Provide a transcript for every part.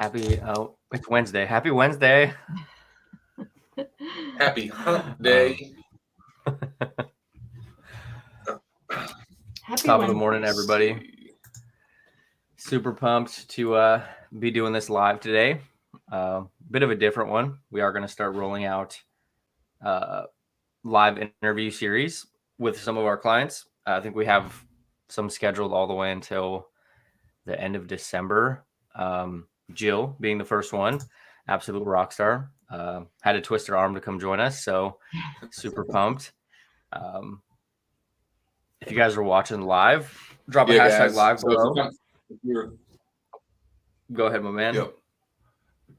It's Wednesday. Happy Wednesday. Happy Hump Day. Top of the morning, everybody. Super pumped to be doing this live today. Bit of a different one. We are going to start rolling out live interview series with some of our clients. I think we have some scheduled all the way until the end of December. Jill being the first one, absolute rock star. Had to twist her arm to come join us, so super pumped. If you guys are watching live, drop a hashtag live below. Go ahead, my man. Yep.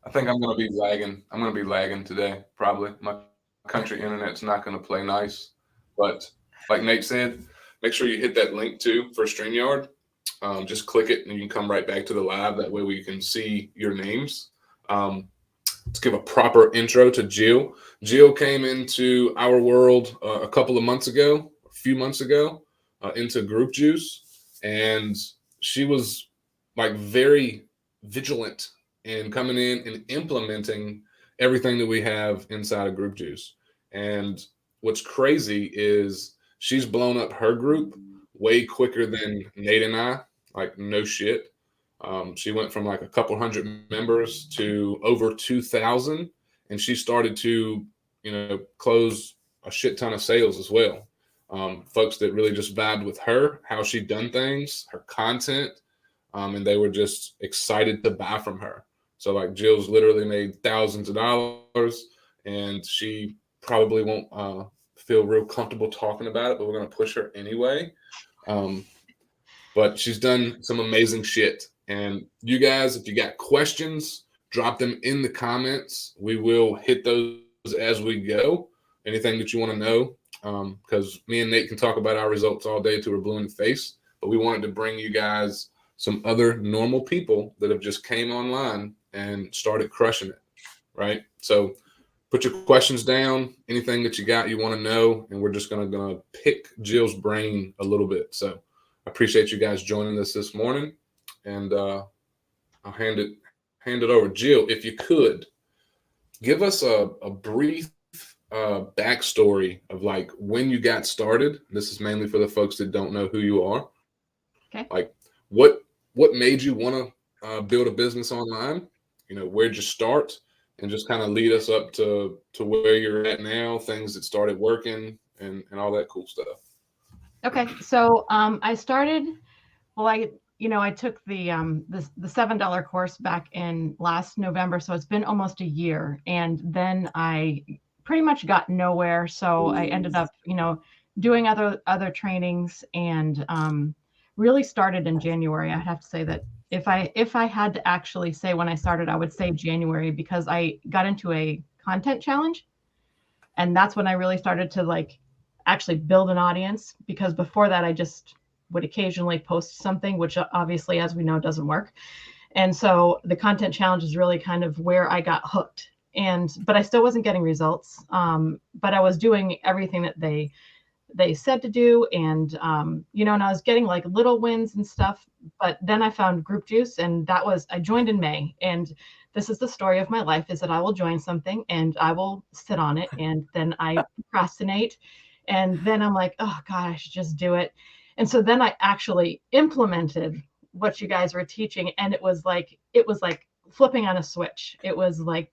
I think I'm going to be lagging. I'm going to be lagging today, probably. My country internet's not going to play nice. But like Nate said, make sure you hit that link too for StreamYard. Just click it and you can come right back to the live. That way we can see your names. Let's give a proper intro to Jill. Jill came into our world a few months ago, into Group Juice. And she was like very vigilant in coming in and implementing everything that we have inside of Group Juice. And what's crazy is she's blown up her group way quicker than Nate and I. Like, no shit. She went from like a couple hundred members to over 2,000, and she started to, close a shit ton of sales as well. Folks that really just vibed with her, how she done things, her content, and they were just excited to buy from her. So like Jill's literally made thousands of dollars, and she probably won't feel real comfortable talking about it, but we're going to push her anyway. But she's done some amazing shit. And you guys, if you got questions, drop them in the comments. We will hit those as we go. Anything that you want to know, because me and Nate can talk about our results all day till we're blue in the face. But we wanted to bring you guys some other normal people that have just came online and started crushing it, right? So put your questions down, anything that you got you want to know, and we're just gonna pick Jill's brain a little bit. So I appreciate you guys joining us this morning, and I'll hand it over. Jill, if you could give us a brief backstory of like when you got started. This is mainly for the folks that don't know who you are. Okay. Like what made you want to build a business online? Where'd you start? And just kind of lead us up to where you're at now, things that started working and all that cool stuff. Okay. So I started, I took the $7 course back in last November. So it's been almost a year. And then I pretty much got nowhere. So I ended up, doing other trainings, and really started in January. I have to say that if I had to actually say when I started, I would say January, because I got into a content challenge, and that's when I really started to actually build an audience, because before that I just would occasionally post something, which obviously, as we know, doesn't work. And so the content challenge is really kind of where I got hooked, but I still wasn't getting results. But I was doing everything that they said to do. And, and I was getting like little wins and stuff. But then I found Group Juice, and I joined in May. And this is the story of my life, is that I will join something and I will sit on it, and then I procrastinate. And then I'm like, oh God, I should just do it. And so then I actually implemented what you guys were teaching. And it was like flipping on a switch. It was like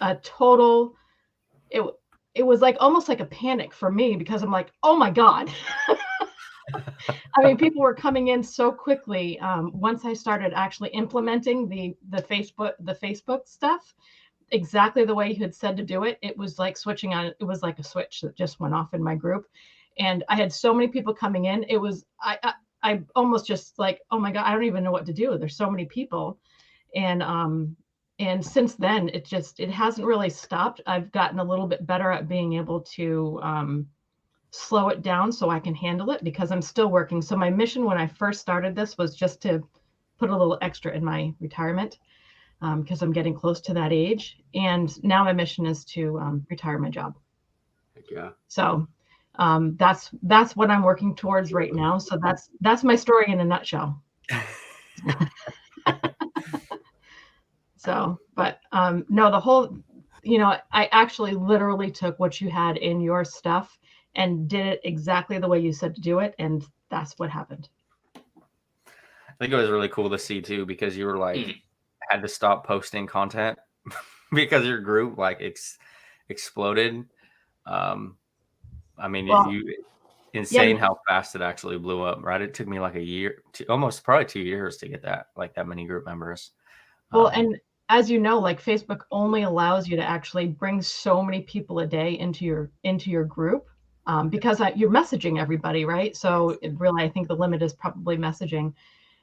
a total, it was like almost like a panic for me, because I'm like, oh my God. I mean, people were coming in so quickly. Once I started actually implementing the Facebook stuff, exactly the way you had said to do it, it was like switching on. It was like a switch that just went off in my group. And I had so many people coming in. It was, I almost just like, oh my God, I don't even know what to do. There's so many people. And since then, it hasn't really stopped. I've gotten a little bit better at being able to slow it down so I can handle it, because I'm still working. So my mission when I first started this was just to put a little extra in my retirement, because I'm getting close to that age. And now my mission is to retire my job. Heck yeah. So that's what I'm working towards right now. So that's my story in a nutshell. So, but no, the whole, I actually literally took what you had in your stuff and did it exactly the way you said to do it, and that's what happened. I think it was really cool to see too, because you were like had to stop posting content because your group like exploded. I mean, Well, insane how fast it actually blew up, right? It took me like a year, almost probably 2 years to get that many group members. Well, and as you know, like Facebook only allows you to actually bring so many people a day into your group, because you're messaging everybody, right? So really, I think the limit is probably messaging.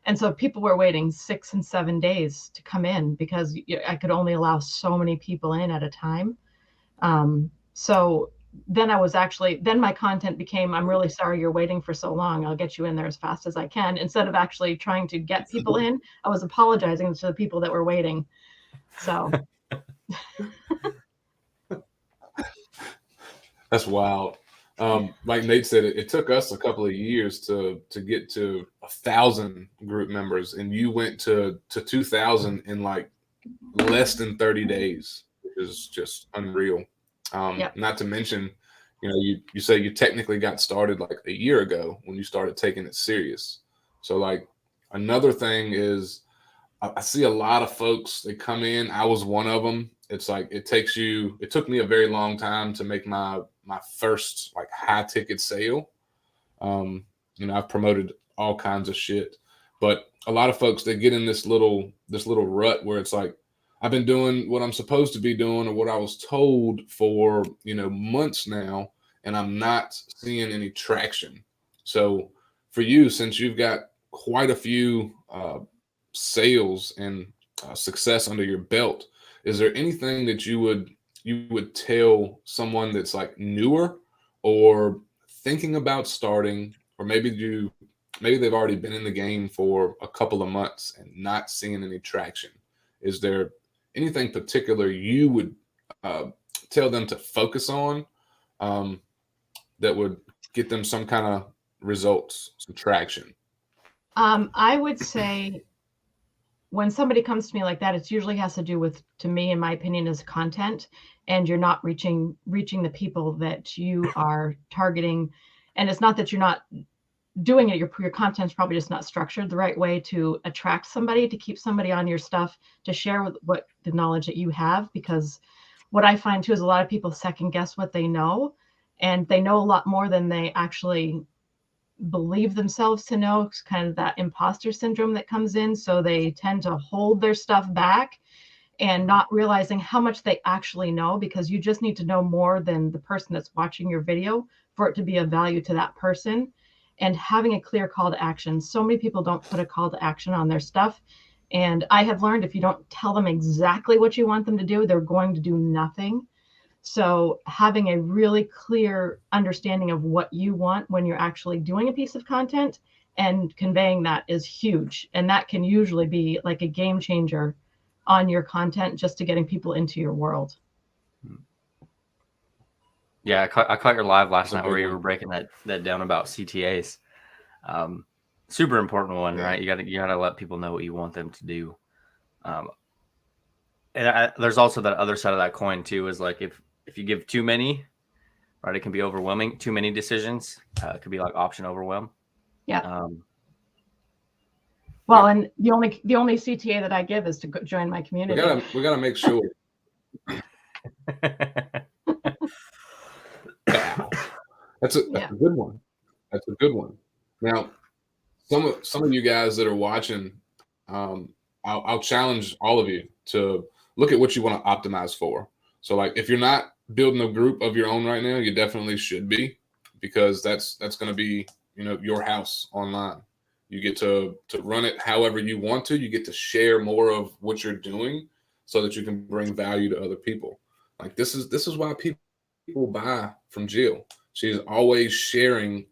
And so people were waiting 6 and 7 days to come in because I could only allow so many people in at a time. So then my content became, I'm really sorry you're waiting for so long. I'll get you in there as fast as I can. Instead of actually trying to get people in, I was apologizing to the people that were waiting. So That's wild. Like Nate said, it took us a couple of years to get to 1,000 group members, and you went to 2,000 in like less than 30 days, which is just unreal. Yep. Not to mention, you say you technically got started like a year ago when you started taking it serious. So like another thing is I see a lot of folks, they come in. I was one of them. It's like it took me a very long time to make my first like high ticket sale. I've promoted all kinds of shit, but a lot of folks, they get in this little rut where it's like, I've been doing what I'm supposed to be doing or what I was told for, months now, and I'm not seeing any traction. So for you, since you've got quite a few sales and success under your belt, is there anything that you would tell someone that's like newer or thinking about starting, or maybe they've already been in the game for a couple of months and not seeing any traction? Is there anything particular you would tell them to focus on that would get them some kind of results, some traction? I would say when somebody comes to me like that, it usually has to do with, to me, in my opinion, is content, and you're not reaching the people that you are targeting. And it's not that you're not doing it, your content's probably just not structured the right way to attract somebody, to keep somebody on your stuff, to share what the knowledge that you have. Because what I find too is a lot of people second guess what they know, and they know a lot more than they actually believe themselves to know. It's kind of that imposter syndrome that comes in. So they tend to hold their stuff back and not realizing how much they actually know, because you just need to know more than the person that's watching your video for it to be of value to that person. And having a clear call to action. So many people don't put a call to action on their stuff. And I have learned if you don't tell them exactly what you want them to do, they're going to do nothing. So having a really clear understanding of what you want when you're actually doing a piece of content and conveying that is huge. And that can usually be like a game changer on your content, just to getting people into your world. Yeah, I caught your live last night where you were breaking that down about CTAs. Super important one, right? You gotta let people know what you want them to do. And there's also that other side of that coin too, is like if you give too many, right, it can be overwhelming. Too many decisions, it could be like option overwhelm. Yeah. Well, and the only CTA that I give is to join my community. We gotta make sure. That's a good one. That's a good one. Now, some of you guys that are watching, I'll challenge all of you to look at what you want to optimize for. So, like, if you're not building a group of your own right now, you definitely should be, because that's going to be your house online. You get to run it however you want to. You get to share more of what you're doing so that you can bring value to other people. Like this is why people buy from Jill. She's always sharing,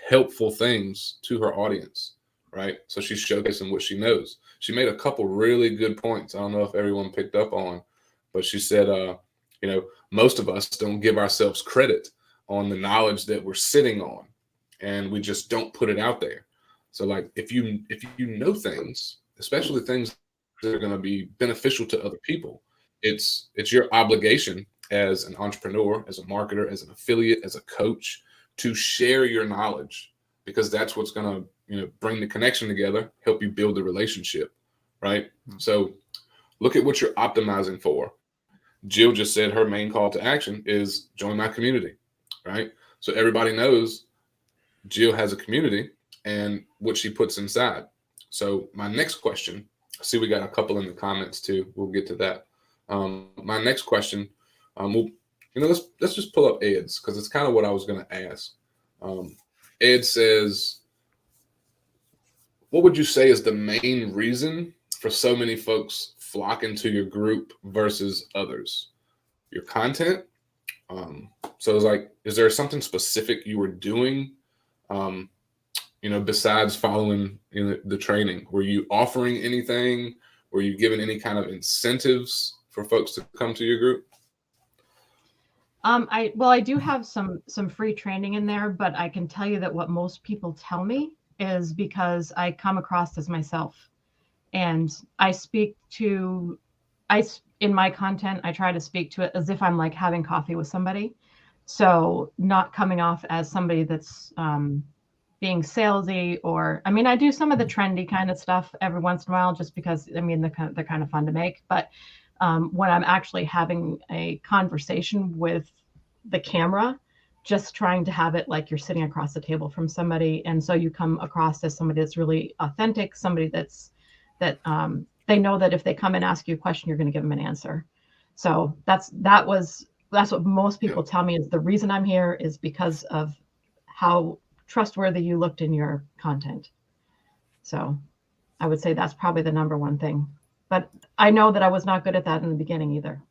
helpful things to her audience, right? So she's showcasing what she knows. She made a couple really good points. I don't know if everyone picked up on, but she said, most of us don't give ourselves credit on the knowledge that we're sitting on, and we just don't put it out there. So like if you know things, especially things are going to be beneficial to other people. It's your obligation as an entrepreneur, as a marketer, as an affiliate, as a coach, to share your knowledge, because that's what's going to bring the connection together, help you build the relationship, right? So look at what you're optimizing for. Jill just said her main call to action is join my community, right? So everybody knows Jill has a community and what she puts inside. So my next question, I see we got a couple in the comments too. We'll get to that. My next question, let's just pull up Ed's, because it's kind of what I was going to ask. Ed says, what would you say is the main reason for so many folks flocking to your group versus others? Your content? So it's like, is there something specific you were doing, besides following the training? Were you offering anything? Were you giving any kind of incentives for folks to come to your group? I do have some free training in there, but I can tell you that what most people tell me is because I come across as myself, and in my content, I try to speak to it as if I'm like having coffee with somebody. So not coming off as somebody that's being salesy, or, I do some of the trendy kind of stuff every once in a while, just because, they're kind of fun to make. But when I'm actually having a conversation with the camera, just trying to have it like you're sitting across the table from somebody. And so you come across as somebody that's really authentic, somebody that they know that if they come and ask you a question, you're going to give them an answer. So that's what most people tell me is the reason I'm here is because of how trustworthy you looked in your content. So I would say that's probably the number one thing. But I know that I was not good at that in the beginning either.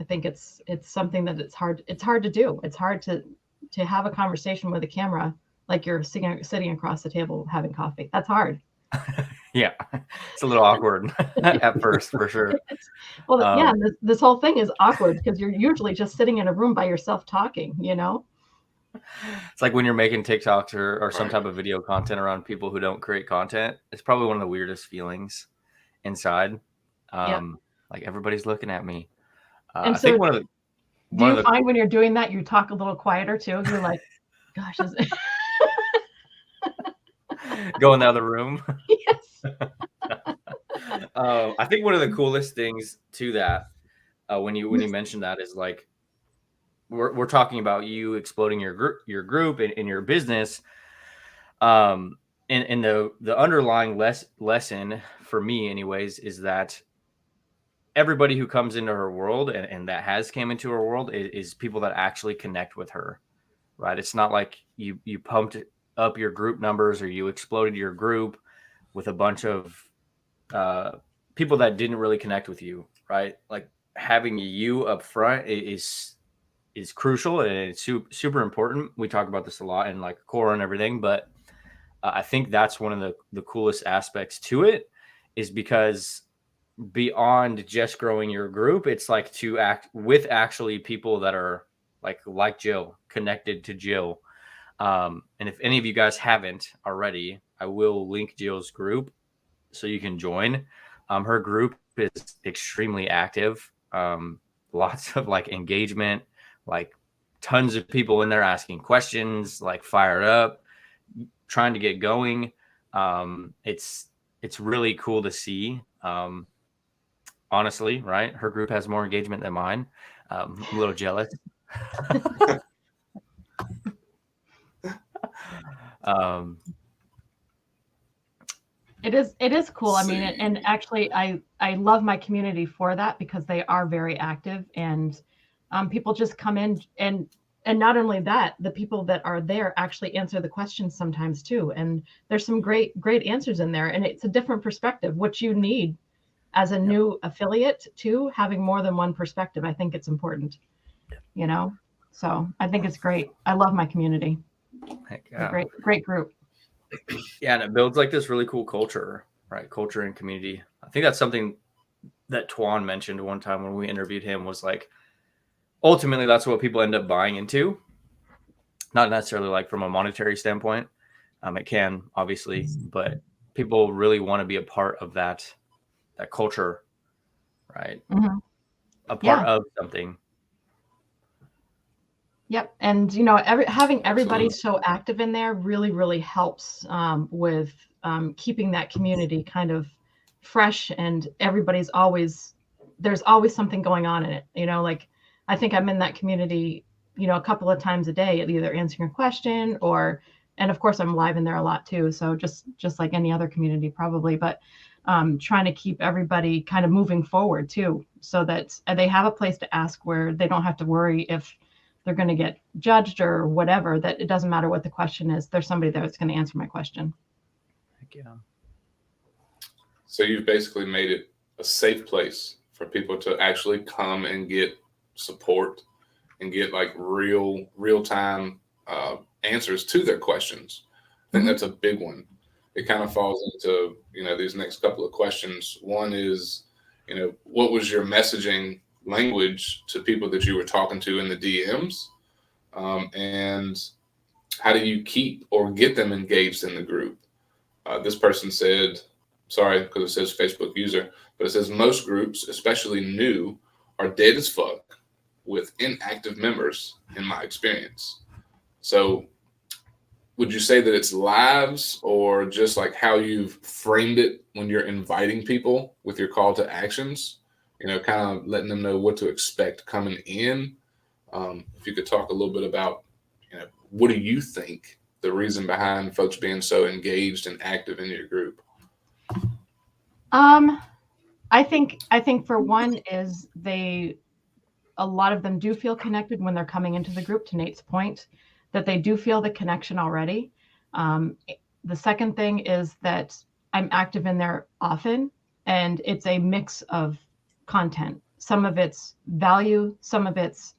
I think it's something that it's hard to do. It's hard to have a conversation with a camera like you're sitting across the table having coffee. That's hard. Yeah, it's a little awkward at first, for sure. Well, this whole thing is awkward because you're usually just sitting in a room by yourself talking, It's like when you're making TikToks or some type of video content around people who don't create content. It's probably one of the weirdest feelings inside. Like everybody's looking at me. And I think do you find when you're doing that, you talk a little quieter too? You're like, gosh, go in the other room. Yes. I think one of the coolest things to that, when you mentioned that, is like we're talking about you exploding your group and your business. And the underlying lesson for me, anyways, is that everybody who comes into her world and that has came into her world is people that actually connect with her, right? It's not like you pumped up your group numbers or you exploded your group with a bunch of people that didn't really connect with you, right? Like having you up front is crucial and it's super important. We talk about this a lot in like core and everything, but I think that's one of the coolest aspects to it, is because beyond just growing your group, it's like to act with actually people that are like Jill, connected to Jill. And if any of you guys haven't already, I will link Jill's group so you can join. Her group is extremely active. Lots of like engagement, like tons of people in there asking questions, like fired up, trying to get going. It's really cool to see. Honestly, right? Her group has more engagement than mine. I'm a little jealous. It is cool. And actually I love my community for that, because they are very active, and people just come in, and not only that, the people that are there actually answer the questions sometimes too. And there's some great answers in there, and it's a different perspective, which you need as a new affiliate too, having more than one perspective. I think it's important, so I think it's great. I love my community. Heck yeah. Great group. Yeah, and it builds like this really cool culture, right? Culture and community. I think that's something that Tuan mentioned one time when we interviewed him, was like, ultimately that's what people end up buying into. Not necessarily like from a monetary standpoint. It can, obviously, but people really want to be a part of that culture, right? Mhm. A part Yeah. of something. Yep. And having everybody so active in there really, really helps with keeping that community kind of fresh, and there's always something going on in it. Like I think I'm in that community, a couple of times a day, either answering a question and of course I'm live in there a lot too. So just like any other community probably, but trying to keep everybody kind of moving forward too, so that they have a place to ask where they don't have to worry if they're going to get judged or whatever, that it doesn't matter what the question is. There's somebody there that's going to answer my question. Heck yeah. So you've basically made it a safe place for people to actually come and get support and get like real time answers to their questions. I think that's a big one. It kind of falls into, these next couple of questions. One is, what was your messaging language to people that you were talking to in the DMs? And how do you keep or get them engaged in the group? This person said, sorry, because it says Facebook user, but it says most groups, especially new, are dead as fuck with inactive members in my experience. So would you say that it's lives or just like how you've framed it when you're inviting people with your call to actions, kind of letting them know what to expect coming in? If you could talk a little bit about, what do you think the reason behind folks being so engaged and active in your group? I think for one is a lot of them do feel connected when they're coming into the group, to Nate's point, that they do feel the connection already. The second thing is that I'm active in there often, and it's a mix of content. Some of it's value, some of it's,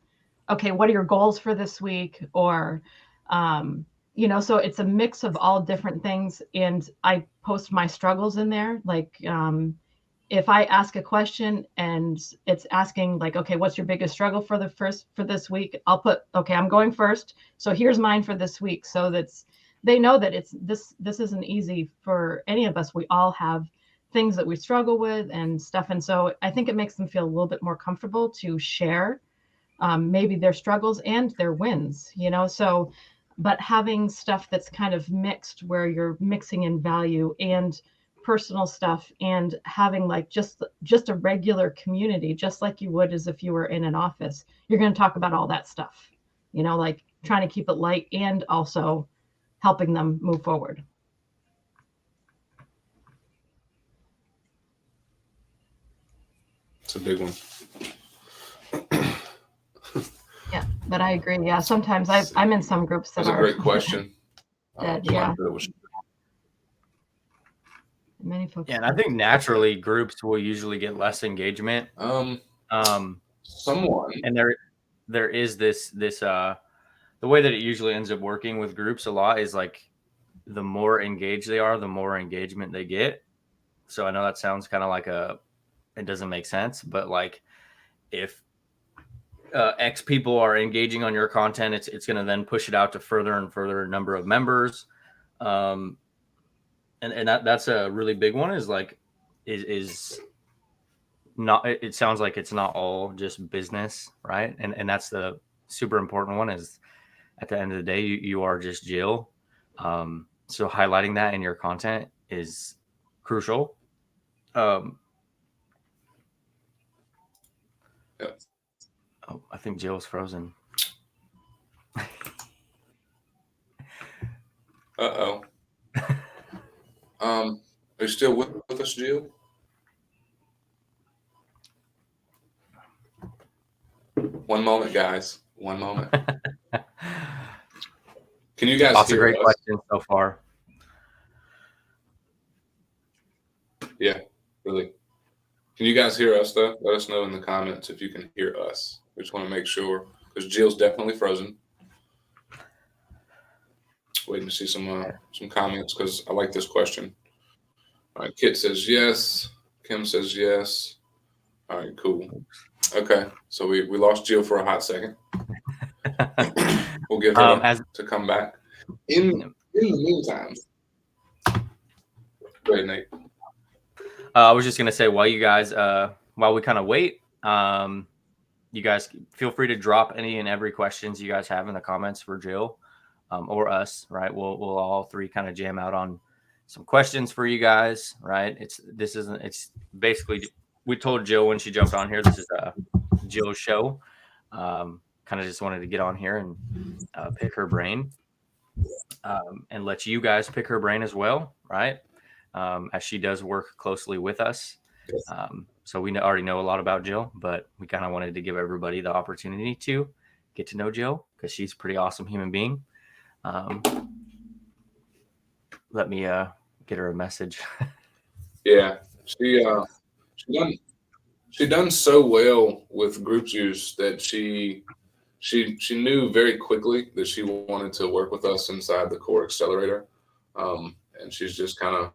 okay, what are your goals for this week? Or, so it's a mix of all different things. And I post my struggles in there. Like, if I ask a question and it's asking like, okay, what's your biggest struggle for this week? I'll put, okay, I'm going first. So here's mine for this week. So they know that this isn't easy for any of us. We all have things that we struggle with and stuff. And so I think it makes them feel a little bit more comfortable to share maybe their struggles and their wins, so, but having stuff that's kind of mixed, where you're mixing in value and personal stuff, and having like just a regular community, just like you would as if you were in an office. You're going to talk about all that stuff, like trying to keep it light and also helping them move forward. It's a big one. Yeah, but I agree. Yeah, sometimes I'm in some groups that That's a great question. Yeah. Many folks. Yeah, and I think naturally groups will usually get less engagement. Someone. And there is this the way that it usually ends up working with groups a lot is like the more engaged they are, the more engagement they get. So I know that sounds kind of like it doesn't make sense, but like if X people are engaging on your content, it's going to then push it out to further and further number of members. And that's a really big one, is like, is not, it sounds like it's not all just business, right? And that's the super important one, is at the end of the day, you are just Jill. So highlighting that in your content is crucial. Yeah. Oh, I think Jill's frozen. Uh-oh. Are you still with us, Jill? One moment, guys. One moment. Can you guys Lots hear of great us? questions so far. Yeah, really. Can you guys hear us, though? Let us know in the comments if you can hear us. We just want to make sure, because Jill's definitely frozen. Waiting to see some comments, because I like this question. All right, Kit says yes. Kim says yes. All right, cool. Okay, so we lost Jill for a hot second. We'll give her to come back. In the meantime, go ahead, Nate. I was just gonna say while you guys, while we kind of wait, you guys feel free to drop any and every questions you guys have in the comments for Jill, or us. Right, we'll all three kind of jam out on some questions for you guys. Right, it's basically, we told Jill when she jumped on here, this is Jill's show. Kind of just wanted to get on here and pick her brain, and let you guys pick her brain as well, right? As she does work closely with us. So we already know a lot about Jill, but we kind of wanted to give everybody the opportunity to get to know Jill because she's a pretty awesome human being. Let me get her a message. Yeah, she done so well with group use that she knew very quickly that she wanted to work with us inside the Core Accelerator, and she's just kind of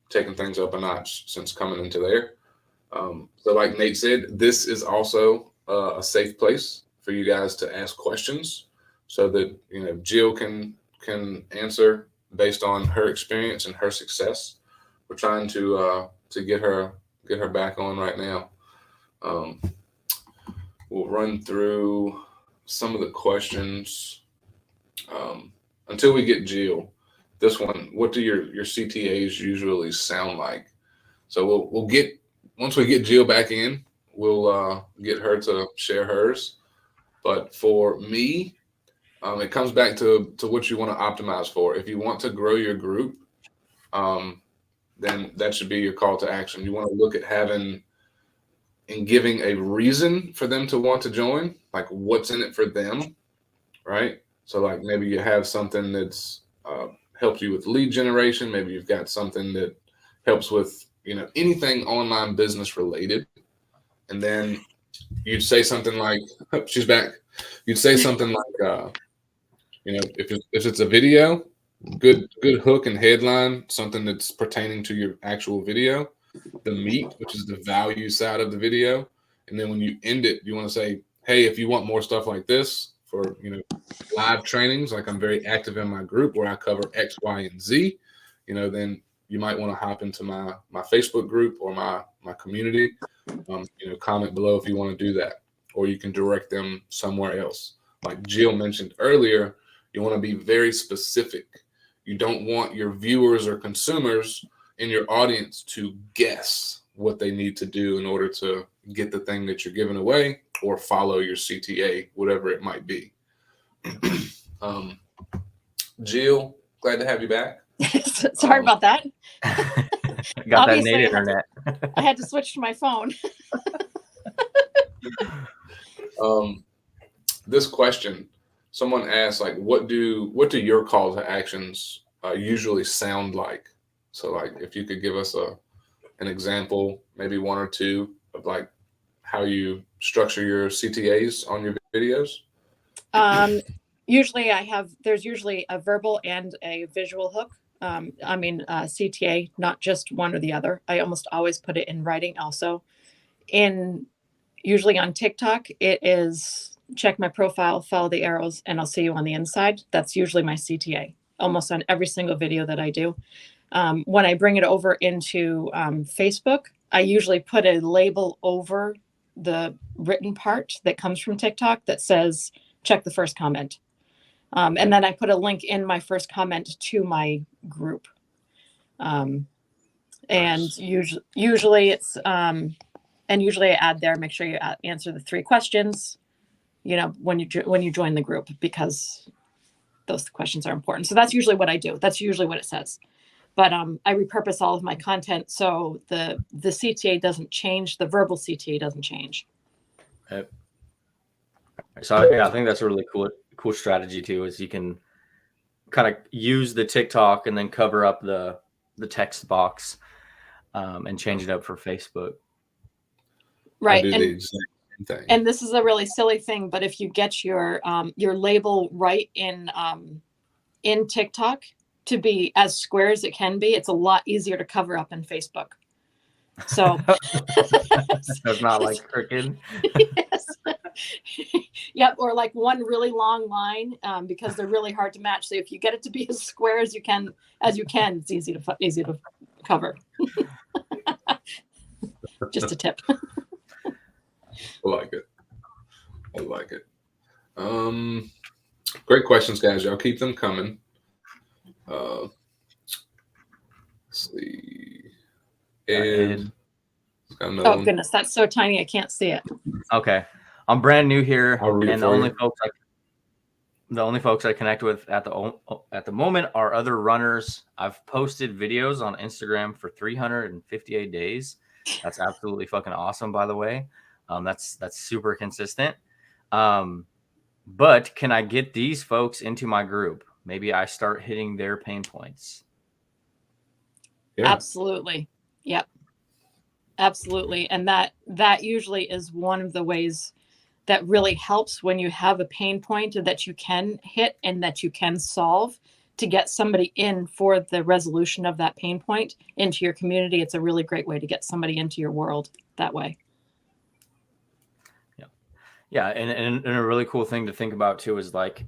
taken things up a notch since coming into there. So like Nate said, this is also a safe place for you guys to ask questions so that, you know, Jill can answer based on her experience and her success. We're trying to get her back on right now. We'll run through some of the questions until we get Jill. This one, what do your CTAs usually sound like? So we'll get, once we get Jill back in, we'll get her to share hers. But for me, it comes back to what you want to optimize for. If you want to grow your group, then that should be your call to action. You want to look at having and giving a reason for them to want to join, like what's in it for them, right? So like maybe you have something that's helps you with lead generation. Maybe you've got something that helps with, you know, anything online business related. And then you'd say something like, oh, she's back. You'd say something like, you know, if it's a video, good hook and headline, something that's pertaining to your actual video, the meat, which is the value side of the video. And then when you end it, you want to say, hey, if you want more stuff like this for, you know, live trainings, like I'm very active in my group where I cover X, Y, and Z, you know, then you might want to hop into my Facebook group or my community. You know, comment below if you want to do that, or you can direct them somewhere else. Like Jill mentioned earlier, you want to be very specific. You don't want your viewers or consumers in your audience to guess what they need to do in order to get the thing that you're giving away or follow your CTA, whatever it might be. Jill, glad to have you back. Sorry about that. Got that Obviously, Nate internet. I had to switch to my phone. This question, someone asked, like, what do your call to actions usually sound like? So like if you could give us an example, maybe one or two of like how you structure your CTAs on your videos. Usually there's usually a verbal and a visual hook. CTA, not just one or the other. I almost always put it in writing also. Usually on TikTok, it is check my profile, follow the arrows, and I'll see you on the inside. That's usually my CTA, almost on every single video that I do. When I bring it over into Facebook, I usually put a label over the written part that comes from TikTok that says, check the first comment. And then I put a link in my first comment to my group. And usually it's, and usually I add there, make sure you answer the 3 questions, you know, when you join the group, because those questions are important. So that's usually what I do. That's usually what it says. But I repurpose all of my content, so the CTA doesn't change. The verbal CTA doesn't change. Okay. So yeah, I think that's a really cool strategy too. Is you can kind of use the TikTok and then cover up the text box and change it up for Facebook. Right. I do the exact same thing. And this is a really silly thing, but if you get your label right in TikTok to be as square as it can be, it's a lot easier to cover up in Facebook. So That's not like crooked. Yes. Yep. Or like one really long line, because they're really hard to match. So if you get it to be as square as you can, it's easy to cover. Just a tip. I like it. I like it. Great questions, guys. Y'all keep them coming. Let's see. Ed. Got another Oh one. goodness, that's so tiny I can't see it. Okay, I'm brand new here, I'll read it and the for only you. folks I connect with at the moment are other runners. I've posted videos on Instagram for 358 days. That's absolutely fucking awesome, by the way. That's super consistent. But can I get these folks into my group? Maybe I start hitting their pain points. Yeah. Absolutely. Yep. Absolutely. And that usually is one of the ways that really helps when you have a pain point that you can hit and that you can solve to get somebody in for the resolution of that pain point into your community. It's a really great way to get somebody into your world that way. Yeah, and a really cool thing to think about too is like,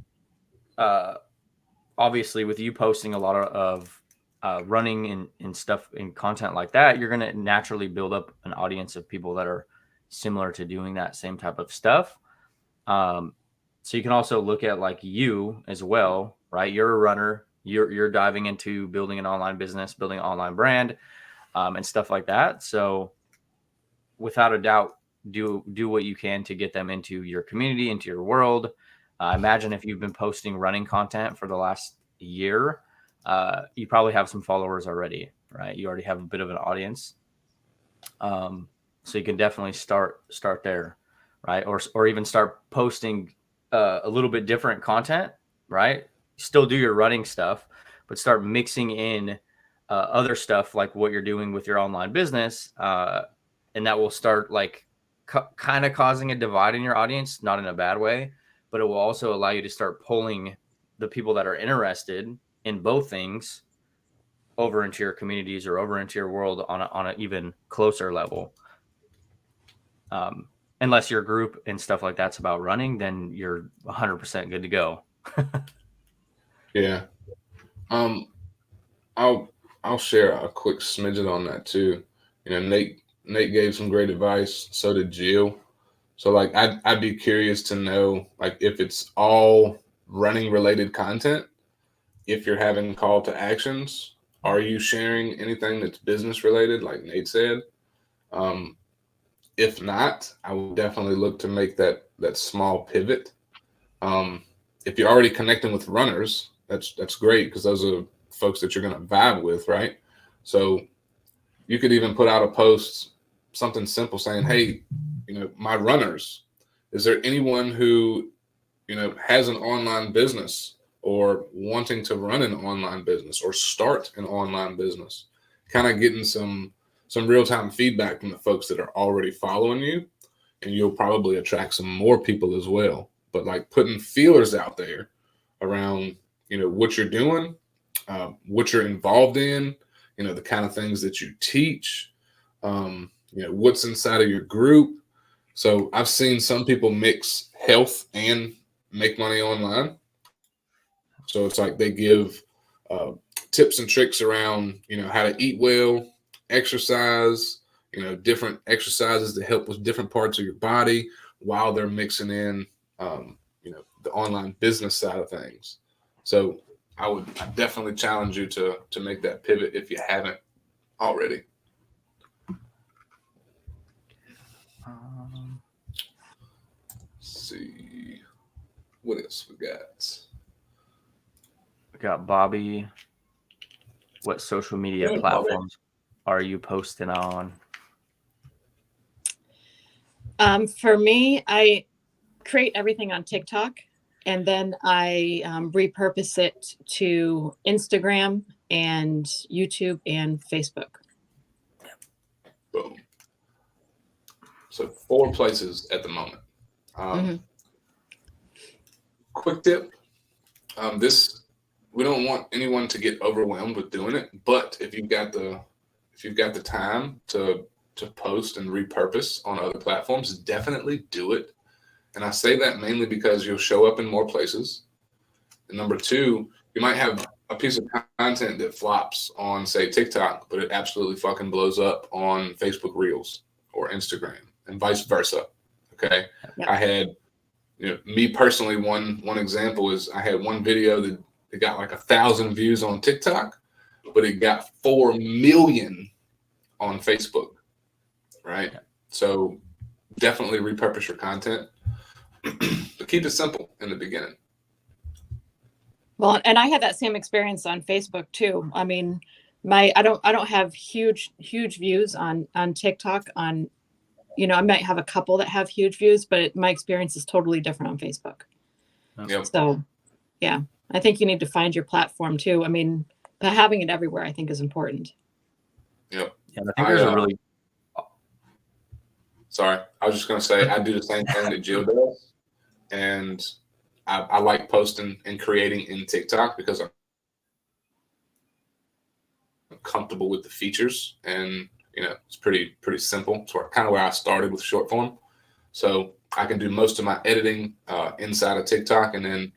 obviously with you posting a lot of running and stuff and content like that, you're going to naturally build up an audience of people that are similar to doing that same type of stuff. So you can also look at like you as well, right? You're a runner. You're diving into building an online business, building an online brand, and stuff like that. So without a doubt, do what you can to get them into your community, into your world. Imagine if you've been posting running content for the last year, you probably have some followers already, right? You already have a bit of an audience. So you can definitely start there, right? Or even start posting a little bit different content, right? Still do your running stuff, but start mixing in other stuff like what you're doing with your online business. And that will start like kind of causing a divide in your audience, not in a bad way, but it will also allow you to start pulling the people that are interested in both things over into your communities or over into your world on an even closer level. Unless your group and stuff like that's about running, then you're 100% good to go. Yeah. I'll share a quick smidget on that too. You know, Nate gave some great advice. So did Jill. So like, I'd be curious to know like if it's all running related content, if you're having call to actions, are you sharing anything that's business related, like Nate said? If not, I will definitely look to make that small pivot. If you're already connecting with runners, that's great because those are folks that you're going to vibe with, right? So you could even put out a post, something simple saying, hey, you know, my runners, is there anyone who, you know, has an online business or wanting to run an online business or start an online business? Kind of getting some real-time feedback from the folks that are already following you, and you'll probably attract some more people as well. But like putting feelers out there around, you know, what you're doing, what you're involved in, you know, the kind of things that you teach, you know, what's inside of your group. So I've seen some people mix health and make money online. So it's like they give tips and tricks around, you know, how to eat well, exercise, you know, different exercises to help with different parts of your body while they're mixing in, you know, the online business side of things. So I definitely challenge you to make that pivot if you haven't already. Let's see what else we got. We got Bobby. What social media Yeah, platforms are you posting on? For me, I create everything on TikTok and then I repurpose it to Instagram and YouTube and Facebook. Boom. So 4 places at the moment. Quick tip. We don't want anyone to get overwhelmed with doing it, but if you've got the time to post and repurpose on other platforms, definitely do it. And I say that mainly because you'll show up in more places. And number 2, you might have a piece of content that flops on, say, TikTok, but it absolutely fucking blows up on Facebook Reels or Instagram, and vice versa. Okay. Yep. I had, me personally, one example is I had one video that it got like 1,000 views on TikTok, but it got 4 million on Facebook. Right. Yeah. So definitely repurpose your content, but keep it simple in the beginning. Well, and I had that same experience on Facebook too. I mean, I don't have huge views on TikTok. On, I might have a couple that have huge views, but my experience is totally different on Facebook. Yep. So, yeah, I think you need to find your platform too. I mean, but having it everywhere, I think, is important. Yep. Yeah, I think there's a really Sorry, I was just going to say I do the same thing that Jill does, and I like posting and creating in TikTok because I'm comfortable with the features, and it's pretty simple. It's kind of where I started with short form, so I can do most of my editing inside of TikTok, and then,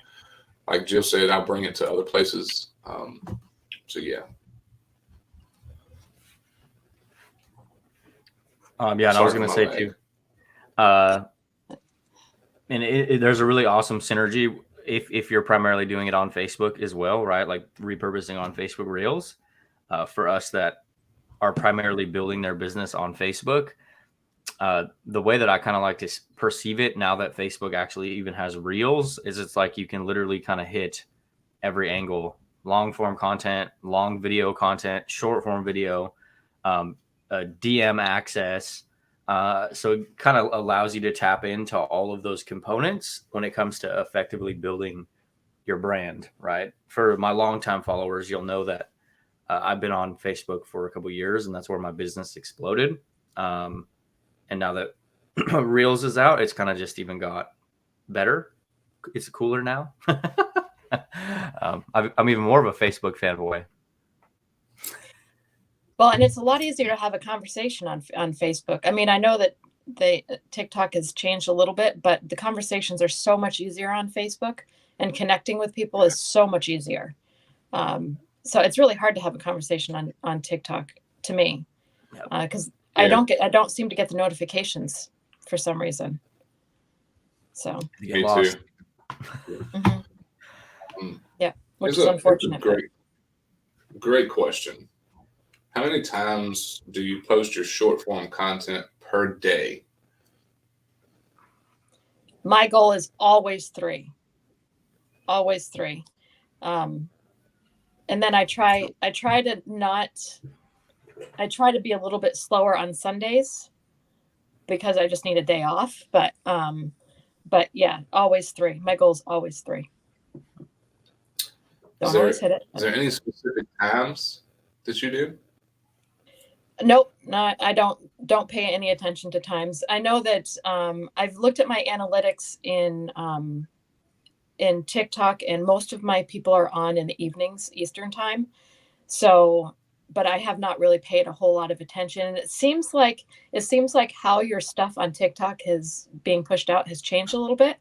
like Jill said, I'll bring it to other places. So yeah. Yeah, and I was going to say too, and there's a really awesome synergy if you're primarily doing it on Facebook as well, right? Like repurposing on Facebook Reels. For us that are primarily building their business on Facebook, the way that I kind of like to perceive it now that Facebook actually even has Reels is it's like you can literally kind of hit every angle: long form content, long video content, short form video, DM access. So it kind of allows you to tap into all of those components when it comes to effectively building your brand, right? For my longtime followers, you'll know that I've been on Facebook for a couple of years, and that's where my business exploded. And now that Reels is out, it's kind of just even got better. It's cooler now. I'm even more of a Facebook fanboy. Well, and it's a lot easier to have a conversation on Facebook. I mean, I know that TikTok has changed a little bit, but the conversations are so much easier on Facebook, and connecting with people is so much easier. So it's really hard to have a conversation on TikTok to me, because I don't seem to get the notifications for some reason. So me too. Yeah, which is unfortunate. It's a great question. How many times do you post your short form content per day? My goal is always 3. Always 3. And then I try to be a little bit slower on Sundays because I just need a day off. But yeah, always 3. My goal is always 3. Don't always hit it. Is there any specific times that you do? Nope, I don't pay any attention to times. I know that I've looked at my analytics in TikTok, and most of my people are on in the evenings, Eastern time. So, but I have not really paid a whole lot of attention. And it seems like how your stuff on TikTok is being pushed out has changed a little bit.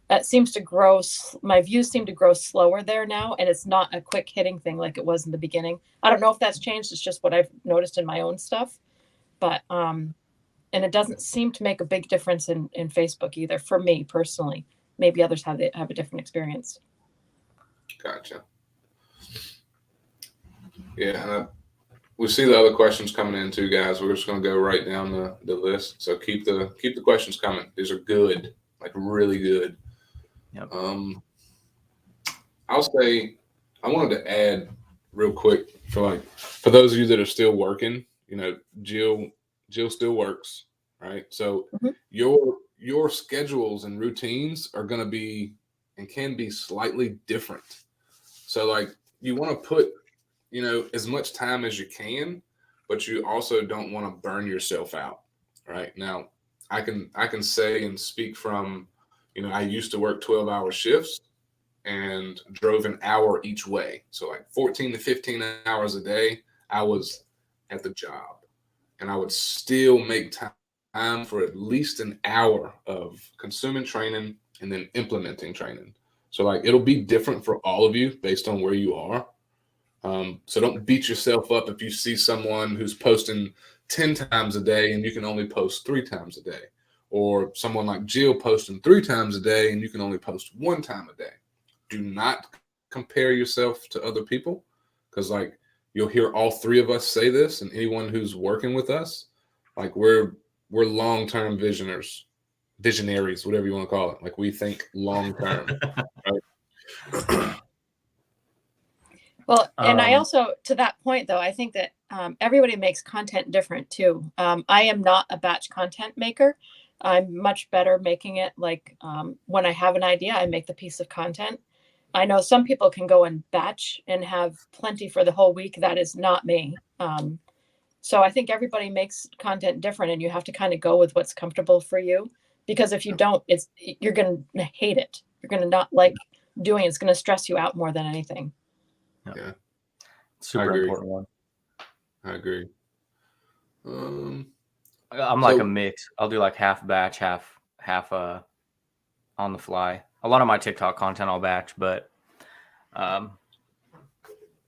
It seems to grow. My views seem to grow slower there now, and it's not a quick hitting thing like it was in the beginning. I don't know if that's changed. It's just what I've noticed in my own stuff, but and it doesn't seem to make a big difference in Facebook either for me personally. Maybe others have a different experience. Gotcha. Yeah, we see the other questions coming in too, guys. We're just going to go right down the list. So keep the questions coming. These are good, like really good. Yep. I'll say I wanted to add real quick for those of you that are still working. Jill still works, right? So your schedules and routines are going to be and can be slightly different. So you want to put as much time as you can, but you also don't want to burn yourself out. Right now, I can say and speak from. I used to work 12-hour shifts and drove an hour each way. So 14 to 15 hours a day, I was at the job, and I would still make time for at least an hour of consuming training and then implementing training. So it'll be different for all of you based on where you are. So don't beat yourself up if you see someone who's posting 10 times a day and you can only post 3 times a day, or someone like Jill posting 3 times a day and you can only post 1 time a day. Do not compare yourself to other people, because like you'll hear all 3 of us say this, and anyone who's working with us, like we're long-term visionaries, whatever you want to call it. Like we think long-term. Right? Well, and I also, to that point though, I think that everybody makes content different too. I am not a batch content maker. I'm much better making it like when I have an idea, I make the piece of content. I know some people can go and batch and have plenty for the whole week. That is not me. So I think everybody makes content different, and you have to kind of go with what's comfortable for you. Because if you don't, you're going to hate it. You're going to not like doing it. It's going to stress you out more than anything. Yeah. Super important one. I agree. I'm like a mix. I'll do like half batch, half on the fly. A lot of my TikTok content I'll batch, but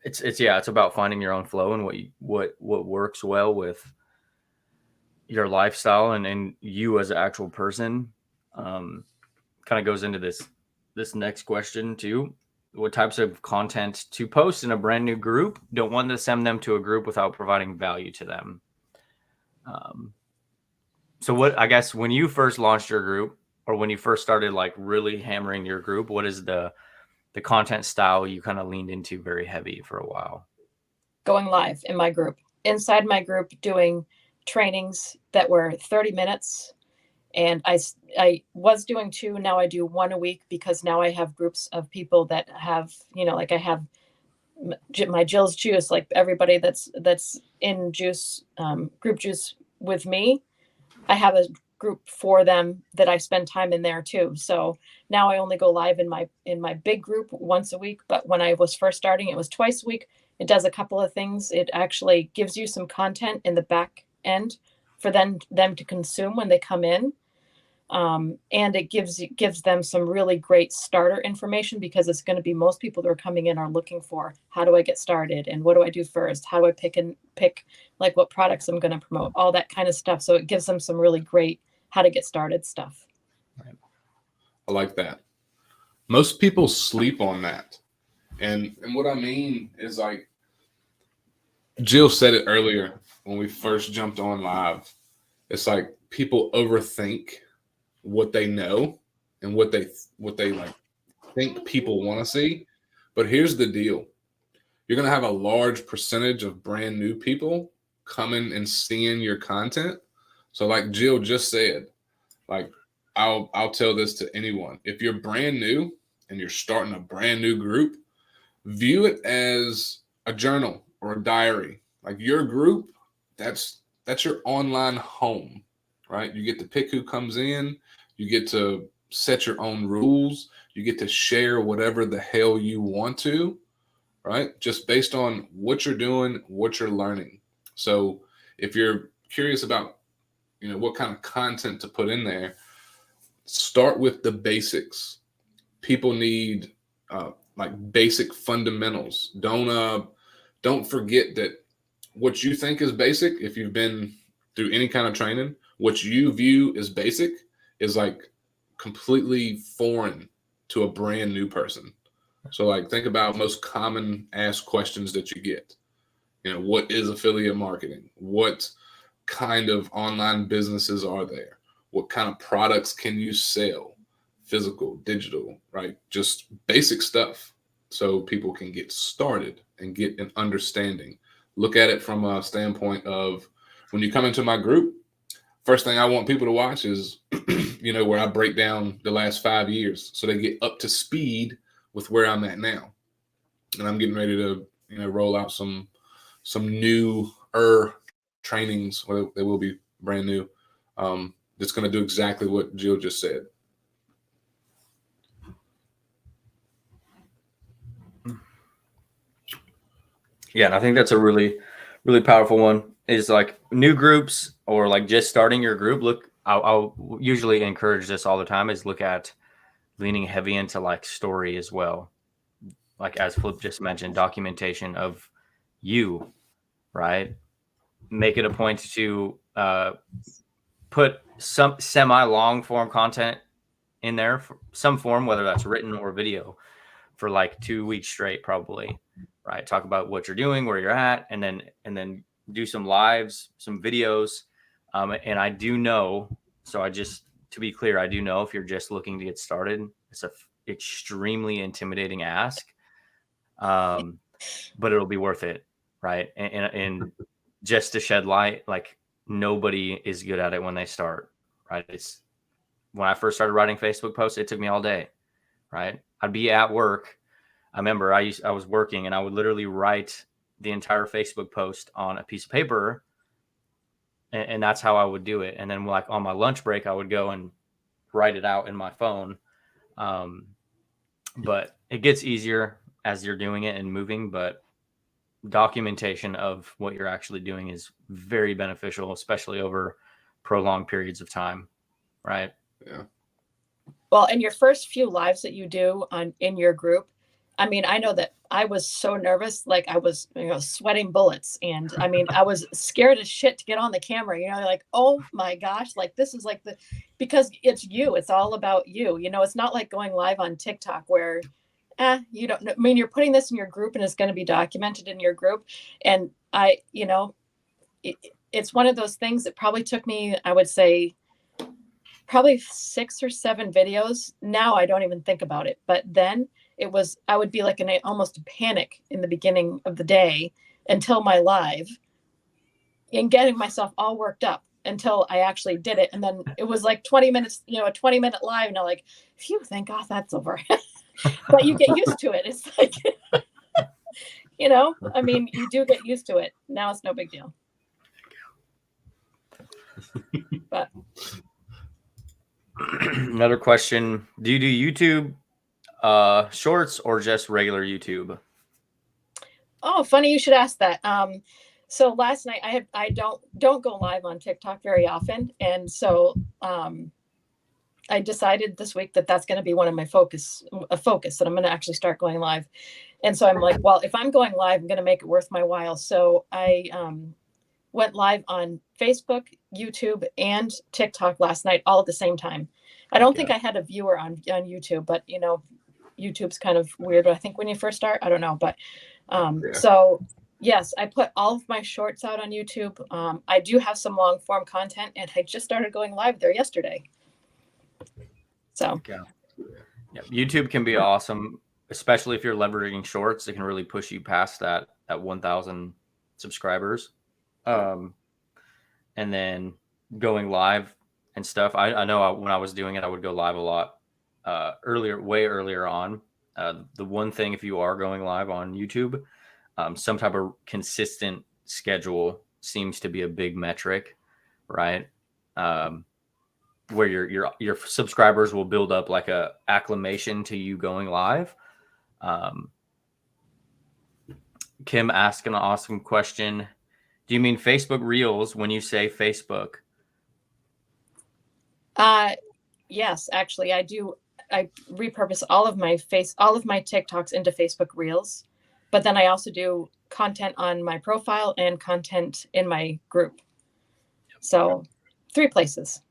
it's about finding your own flow and what works well with your lifestyle and you as an actual person. Kind of goes into this next question too. What types of content to post in a brand new group? Don't want to send them to a group without providing value to them. So what, I guess when you first launched your group, or when you first started like really hammering your group, what is the content style you kind of leaned into very heavy for a while? Going live in my group, inside my group, doing trainings that were 30 minutes. And I was doing 2. Now I do 1 a week, because now I have groups of people that have, like I have my Jill's Juice, like everybody that's in Juice, group Juice with me. I have a group for them that I spend time in there too. So now I only go live in my big group once a week. But when I was first starting, it was twice a week. It does a couple of things. It actually gives you some content in the back end for them to consume when they come in. And it gives them some really great starter information, because it's going to be most people that are coming in are looking for, how do I get started, and what do I do first? How do I pick like what products I'm going to promote, all that kind of stuff. So it gives them some really great how to get started stuff. I like that. Most people sleep on that. And what I mean is, like Jill said it earlier when we first jumped on live, it's like people overthink what they know and what they like think people want to see. But here's the deal. You're going to have a large percentage of brand new people coming and seeing your content. So like Jill just said, like I'll tell this to anyone. If you're brand new and you're starting a brand new group, view it as a journal or a diary. Like your group, that's your online home, right? You get to pick who comes in. You get to set your own rules. You get to share whatever the hell you want to, right? Just based on what you're doing, what you're learning. So if you're curious about, what kind of content to put in there, start with the basics. People need like basic fundamentals. Don't forget that what you think is basic, if you've been through any kind of training, what you view as basic is like completely foreign to a brand new person. So like think about most common asked questions that you get. What is affiliate marketing? What kind of online businesses are there? What kind of products can you sell? Physical, digital, right? Just basic stuff so people can get started and get an understanding. Look at it from a standpoint of when you come into my group, first thing I want people to watch is, where I break down the last 5 years so they get up to speed with where I'm at now. And I'm getting ready to, roll out some newer trainings, or they will be brand new. That's going to do exactly what Jill just said. Yeah, and I think that's a really, really powerful one. Is like new groups or like just starting your group. Look, I'll usually encourage this all the time. Is look at leaning heavy into like story as well. like as Flip just mentioned, documentation of you, right? Make it a point to put some semi long form content in there, for some form, whether that's written or video, for like 2 weeks straight, probably, right? Talk about what you're doing, where you're at, and then do some lives, some videos. And I do know, so I just, to be clear, I do know if you're just looking to get started, it's a extremely intimidating ask, but it'll be worth it, right? And just to shed light, like nobody is good at it when they start, right? It's when I first started writing Facebook posts, it took me all day, right? I'd be at work. I remember I was working and I would literally write the entire Facebook post on a piece of paper, and that's how I would do it. And then like on my lunch break, I would go and write it out in my phone. But it gets easier as you're doing it and moving, but documentation of what you're actually doing is very beneficial, especially over prolonged periods of time, right? Yeah. Well, in your first few lives that you do in your group, I mean, I know that I was so nervous, like I was, sweating bullets. And I mean, I was scared as shit to get on the camera, like, oh my gosh, like this is like because it's you, it's all about you. It's not like going live on TikTok where, you don't know. I mean, you're putting this in your group and it's going to be documented in your group. And it's one of those things that probably took me, I would say, probably 6 or 7 videos. Now I don't even think about it. But then I would be like in almost a panic in the beginning of the day until my live, and getting myself all worked up until I actually did it. And then it was like 20 minutes, a 20-minute live. And I'm like, phew, thank God that's over. But you get used to it. It's like, I mean, you do get used to it. Now it's no big deal. But another question: do you do YouTube shorts or just regular YouTube? Oh, funny you should ask that. So last night I don't go live on TikTok very often, and so I decided this week that that's going to be one of my focus that I'm going to actually start going live. And so I'm like, well, if I'm going live, I'm going to make it worth my while. So I went live on Facebook, YouTube, and TikTok last night, all at the same time. I don't think I had a viewer on YouTube, but YouTube's kind of weird. I think when you first start, I don't know, but so yes, I put all of my shorts out on YouTube. I do have some long form content, and I just started going live there yesterday. So yeah, YouTube can be awesome, especially if you're leveraging shorts. It can really push you past that 1,000 subscribers. And then going live and stuff. I know when I was doing it, I would go live a lot way earlier on. The one thing, if you are going live on YouTube, some type of consistent schedule seems to be a big metric, right? Where your subscribers will build up like a acclimation to you going live. Kim asked an awesome question. Do you mean Facebook Reels when you say Facebook? Yes, actually I do. I repurpose all of my TikToks into Facebook Reels, but then I also do content on my profile and content in my group. So 3 places.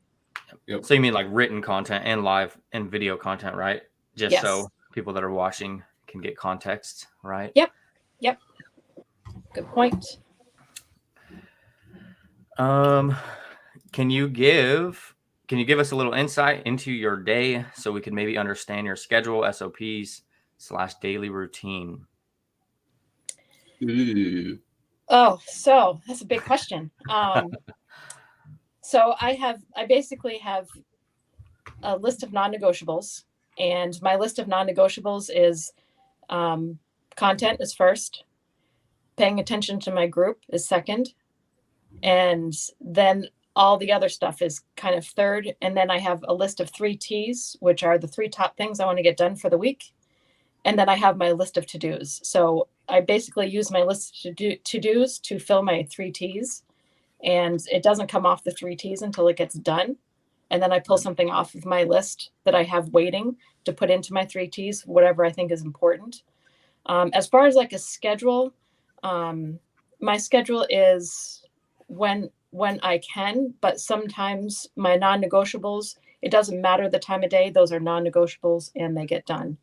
Yep. So you mean like written content and live and video content, right? Just Yes. So people that are watching can get context, right? Yep. Good point. Can you give us a little insight into your day so we can maybe understand your schedule, SOPs / daily routine? Ooh. Oh, so that's a big question. So I basically have a list of non-negotiables, and my list of non-negotiables is content is first, paying attention to my group is second, and then all the other stuff is kind of third. And then I have a list of 3 T's, which are the 3 top things I want to get done for the week. And then I have my list of to-dos. So I basically use my list of to-dos to fill my 3 T's. And it doesn't come off the 3 T's until it gets done. And then I pull something off of my list that I have waiting to put into my 3 T's, whatever I think is important. As far as like a schedule, my schedule is when I can, but sometimes my non-negotiables, it doesn't matter the time of day, those are non-negotiables and they get done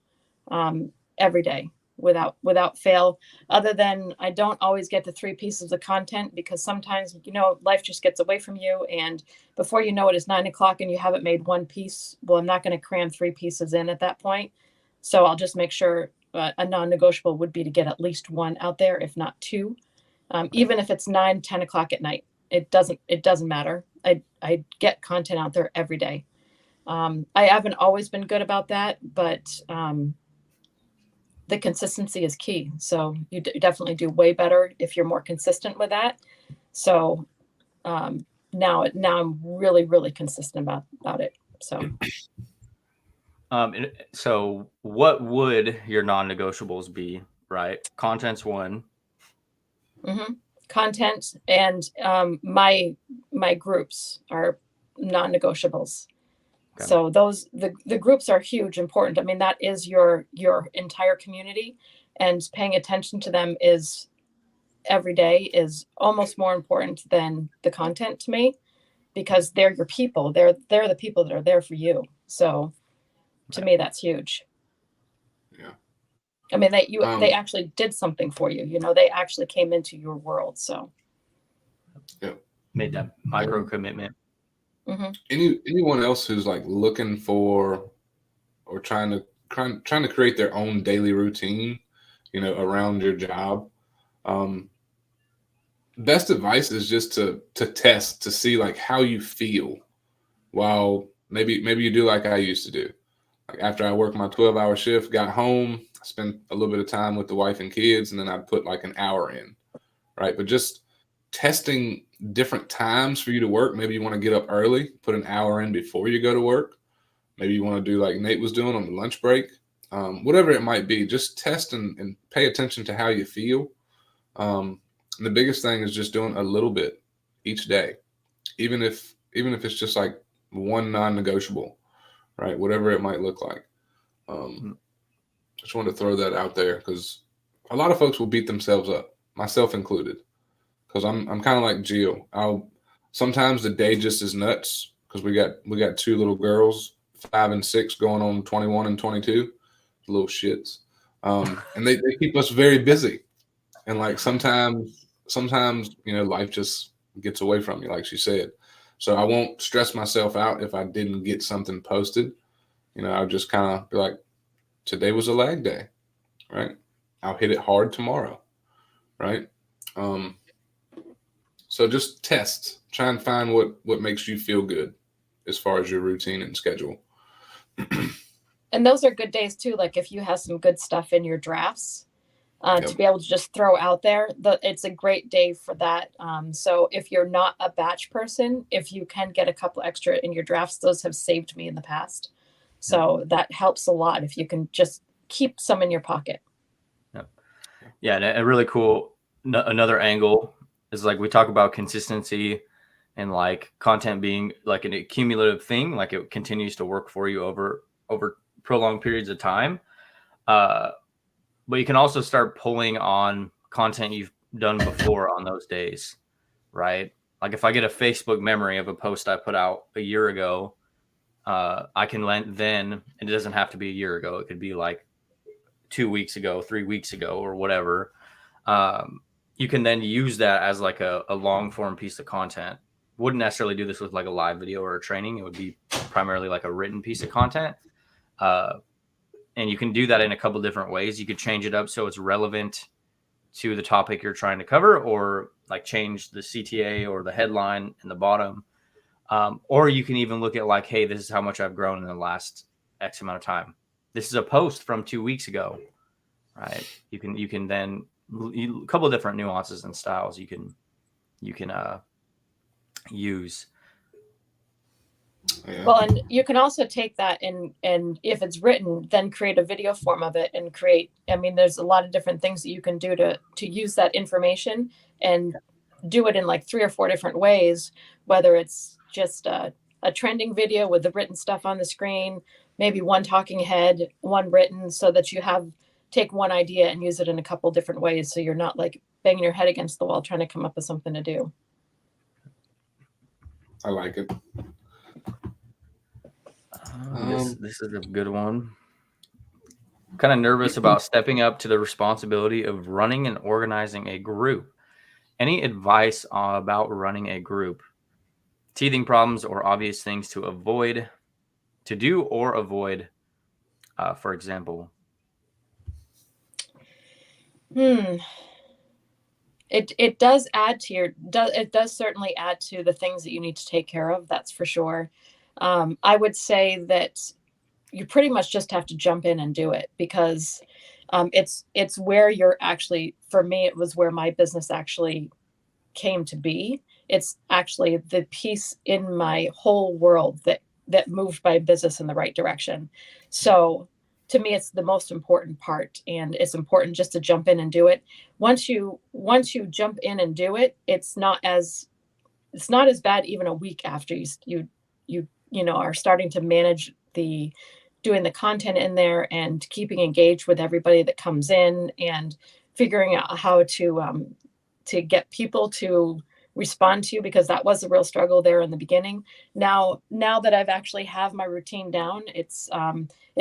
every day without fail. Other than I don't always get the 3 pieces of content because sometimes, life just gets away from you. And before you know it, it's 9 o'clock and you haven't made 1 piece. Well, I'm not going to cram 3 pieces in at that point. So I'll just make sure a non-negotiable would be to get at least 1 out there, if not 2. Even if it's 9, 10 o'clock at night, it doesn't matter. I get content out there every day. I haven't always been good about that, but the consistency is key. So you definitely do way better if you're more consistent with that. So now I'm really, really consistent about it. So. So what would your non-negotiables be, right? Content's 1. Mm-hmm. Content and my groups are non-negotiables. Okay. So those the groups are huge, important. I mean, that is your entire community, and paying attention to them is every day is almost more important than the content to me, because they're your people. They're the people that are there for you. So to me, that's huge. Yeah. I mean, they actually did something for you. They actually came into your world. So. Yeah. Made that micro commitment. Mm-hmm. Anyone else who's like looking for or trying to create their own daily routine, around your job, best advice is just to test to see like how you feel while maybe you do like I used to do. Like after I worked my 12-hour shift, got home, spent a little bit of time with the wife and kids, and then I'd put like an hour in, right? But just testing different times for you to work. Maybe you want to get up early, put an hour in before you go to work. Maybe you want to do like Nate was doing on the lunch break. Whatever it might be, just test and pay attention to how you feel. And the biggest thing is just doing a little bit each day, even if it's just like 1 non-negotiable, right? Whatever it might look like. Just wanted to throw that out there because a lot of folks will beat themselves up, myself included. Because I'm kind of like Jill. Sometimes the day just is nuts because we got 2 little girls, 5 and 6, going on 21 and 22, little shits, and they keep us very busy. And like sometimes life just gets away from you, like she said. So I won't stress myself out if I didn't get something posted. I'll just kind of be like, today was a lag day, right? I'll hit it hard tomorrow, right? So just test, try and find what makes you feel good as far as your routine and schedule. And those are good days too. Like if you have some good stuff in your drafts to be able to just throw out there, it's a great day for that. So if you're not a batch person, if you can get a couple extra in your drafts, those have saved me in the past. So that helps a lot if you can just keep some in your pocket. Yeah, and a really cool another angle is like we talk about consistency and like content being like an accumulative thing, like it continues to work for you over prolonged periods of time. But you can also start pulling on content you've done before on those days, right? Like if I get a Facebook memory of a post I put out a year ago, I can then, and it doesn't have to be a year ago. It could be like 2 weeks ago, 3 weeks ago, or whatever. You can then use that as like a long form piece of content. Wouldn't necessarily do this with like a live video or a training. It would be primarily like a written piece of content. And you can do that in a couple different ways. You could change it up so it's relevant to the topic you're trying to cover, or like change the CTA or the headline in the bottom. Or you can even look at like, hey, this is how much I've grown in the last X amount of time. This is a post from 2 weeks ago, right? You can then a couple of different nuances and styles you can use. Yeah. Well, and you can also take that and if it's written, then create a video form of it and there's a lot of different things that you can do to use that information and do it in like 3 or 4 different ways, whether it's just a trending video with the written stuff on the screen, maybe one talking head, one written, so that you have take one idea and use it in a couple different ways, so you're not like banging your head against the wall trying to come up with something to do. I like it. This is a good one. Kind of nervous about stepping up to the responsibility of running and organizing a group. Any advice about running a group? Teething problems or obvious things to do or avoid, for example? It does add to it does certainly add to the things that you need to take care of. That's for sure. I would say that you pretty much just have to jump in and do it, because it's where you're actually, for me, it was where my business actually came to be. It's actually the piece in my whole world that moved my business in the right direction. So to me, it's the most important part, and it's important just to jump in and do it. Once you jump in and do it, it's not as bad even a week after you are starting to manage doing the content in there and keeping engaged with everybody that comes in and figuring out how to get people to respond to you, because that was a real struggle there in the beginning. Now that I've actually have my routine down, it's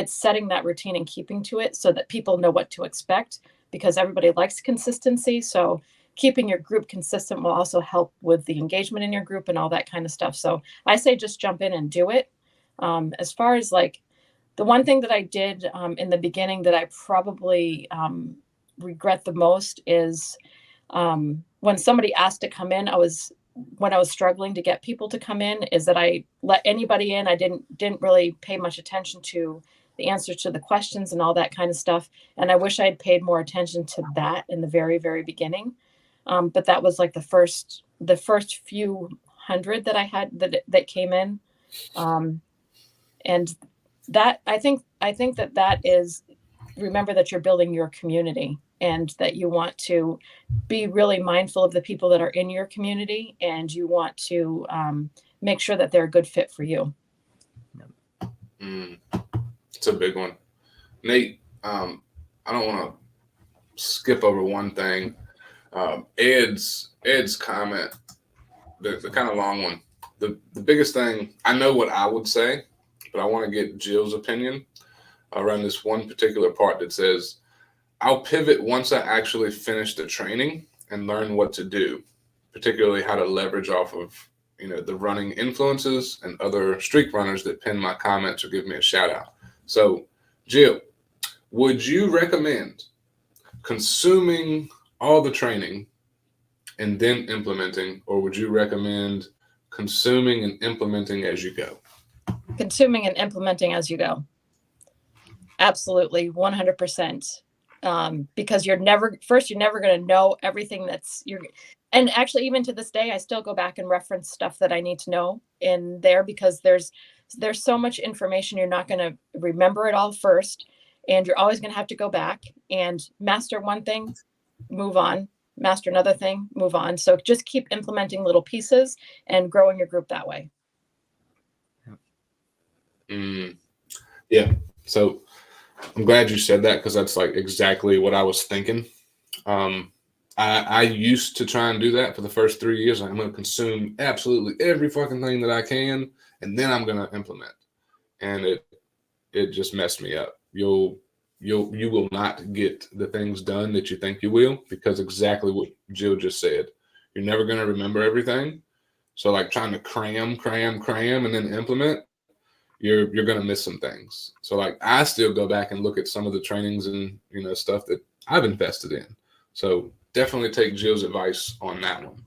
setting that routine and keeping to it so that people know what to expect, because everybody likes consistency. So keeping your group consistent will also help with the engagement in your group and all that kind of stuff. So I say just jump in and do it. As far as like the one thing that I did in the beginning that I probably regret the most is when somebody asked to come in, when I was struggling to get people to come in, is that I let anybody in. I didn't really pay much attention to the answers to the questions and all that kind of stuff. And I wish I'd paid more attention to that in the very, very beginning. But that was like the first few hundred that I had that came in. And that I think that is, remember that you're building your community, and that you want to be really mindful of the people that are in your community, and you want to make sure that they're a good fit for you. It's a big one. Nate, I don't want to skip over one thing. Ed's comment, the kind of long one. The biggest thing, I know what I would say, but I want to get Jill's opinion around this one particular part that says, I'll pivot once I actually finish the training and learn what to do, particularly how to leverage off of, the running influences and other streak runners that pin my comments or give me a shout out. So, Jill, would you recommend consuming all the training and then implementing, or would you recommend consuming and implementing as you go? Consuming and implementing as you go. Absolutely, 100%. Because you're never going to know everything and actually even to this day, I still go back and reference stuff that I need to know in there, because there's so much information. You're not going to remember it all first, and you're always going to have to go back and master one thing, move on, master another thing, move on. So just keep implementing little pieces and growing your group that way. Yeah. So I'm glad you said that, because that's like exactly what I was thinking. I used to try and do that for the first 3 years. I'm going to consume absolutely every fucking thing that I can, and then I'm going to implement. And it just messed me up. You will not get the things done that you think you will, because exactly what Jill just said. You're never going to remember everything. So like trying to cram, and then implement, you're going to miss some things. So like I still go back and look at some of the trainings and stuff that I've invested in. So definitely take Jill's advice on that one.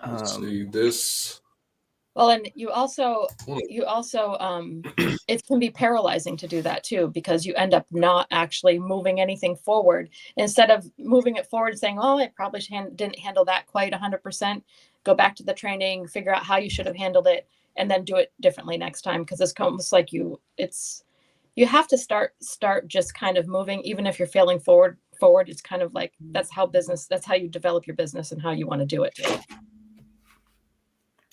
Let's see this. Well, and you also it can be paralyzing to do that too, because you end up not actually moving anything forward. Instead of moving it forward and saying, oh, I probably didn't handle that quite 100%, go back to the training, figure out how you should have handled it, and then do it differently next time. Because it's almost like you have to start just kind of moving, even if you're failing forward. It's kind of like, that's how you develop your business and how you want to do it.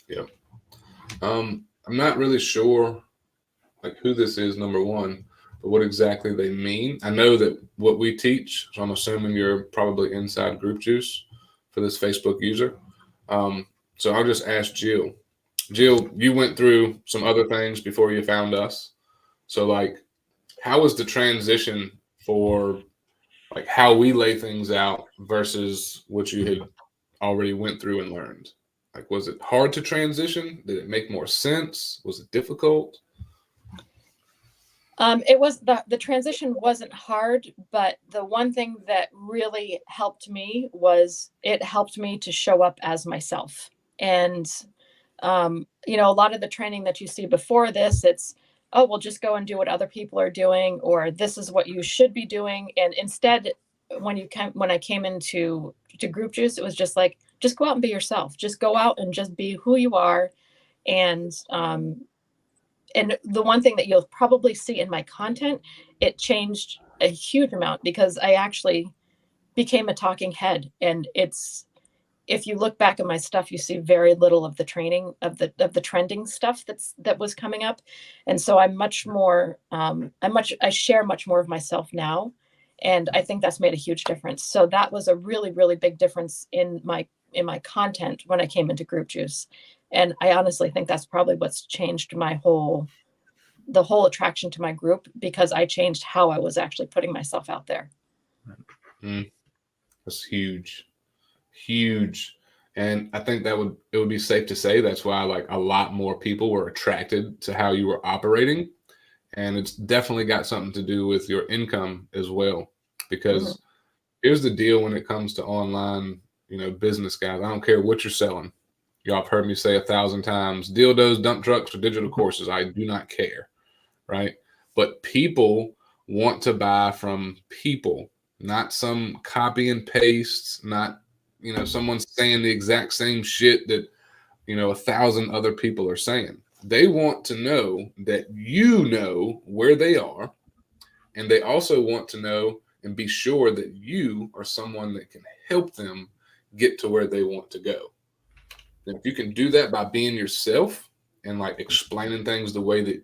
Yeah. I'm not really sure like who this is, number one. but what exactly they mean. I know that what we teach, so I'm assuming you're probably inside Group Juice for this Facebook user. So I'll just ask Jill. Jill, you went through some other things before you found us. So like, how was the transition for like how we lay things out versus what you had already went through and learned? Like, was it hard to transition? Did it make more sense? Was it difficult? It was the transition wasn't hard, but the one thing that really helped me was it helped me to show up as myself. And you know, a lot of the training that you see before this, it's, oh, well, just go and do what other people are doing, or this is what you should be doing. And instead, when I came into Group Juice, it was just like, just go out and be yourself. Just go out and just be who you are. And the one thing that you'll probably see in my content, it changed a huge amount because I actually became a talking head. And if you look back at my stuff, you see very little of the training of the trending stuff that was coming up. And so I'm much more, I share much more of myself now. And I think that's made a huge difference. So that was a really, really big difference in my content when I came into Group Juice. And I honestly think that's probably what's changed the whole attraction to my group, because I changed how I was actually putting myself out there. That's huge. And I think it would be safe to say that's why like a lot more people were attracted to how you were operating. And it's definitely got something to do with your income as well. Because here's the deal when it comes to online, business, guys. I don't care what you're selling. Y'all have heard me say 1,000 times, dildos, dump trucks, or digital courses. I do not care, right? But people want to buy from people, not some copy and paste, not, someone saying the exact same shit that, 1,000 other people are saying. They want to know that you know where they are. And they also want to know and be sure that you are someone that can help them get to where they want to go. And if you can do that by being yourself and like explaining things the way that,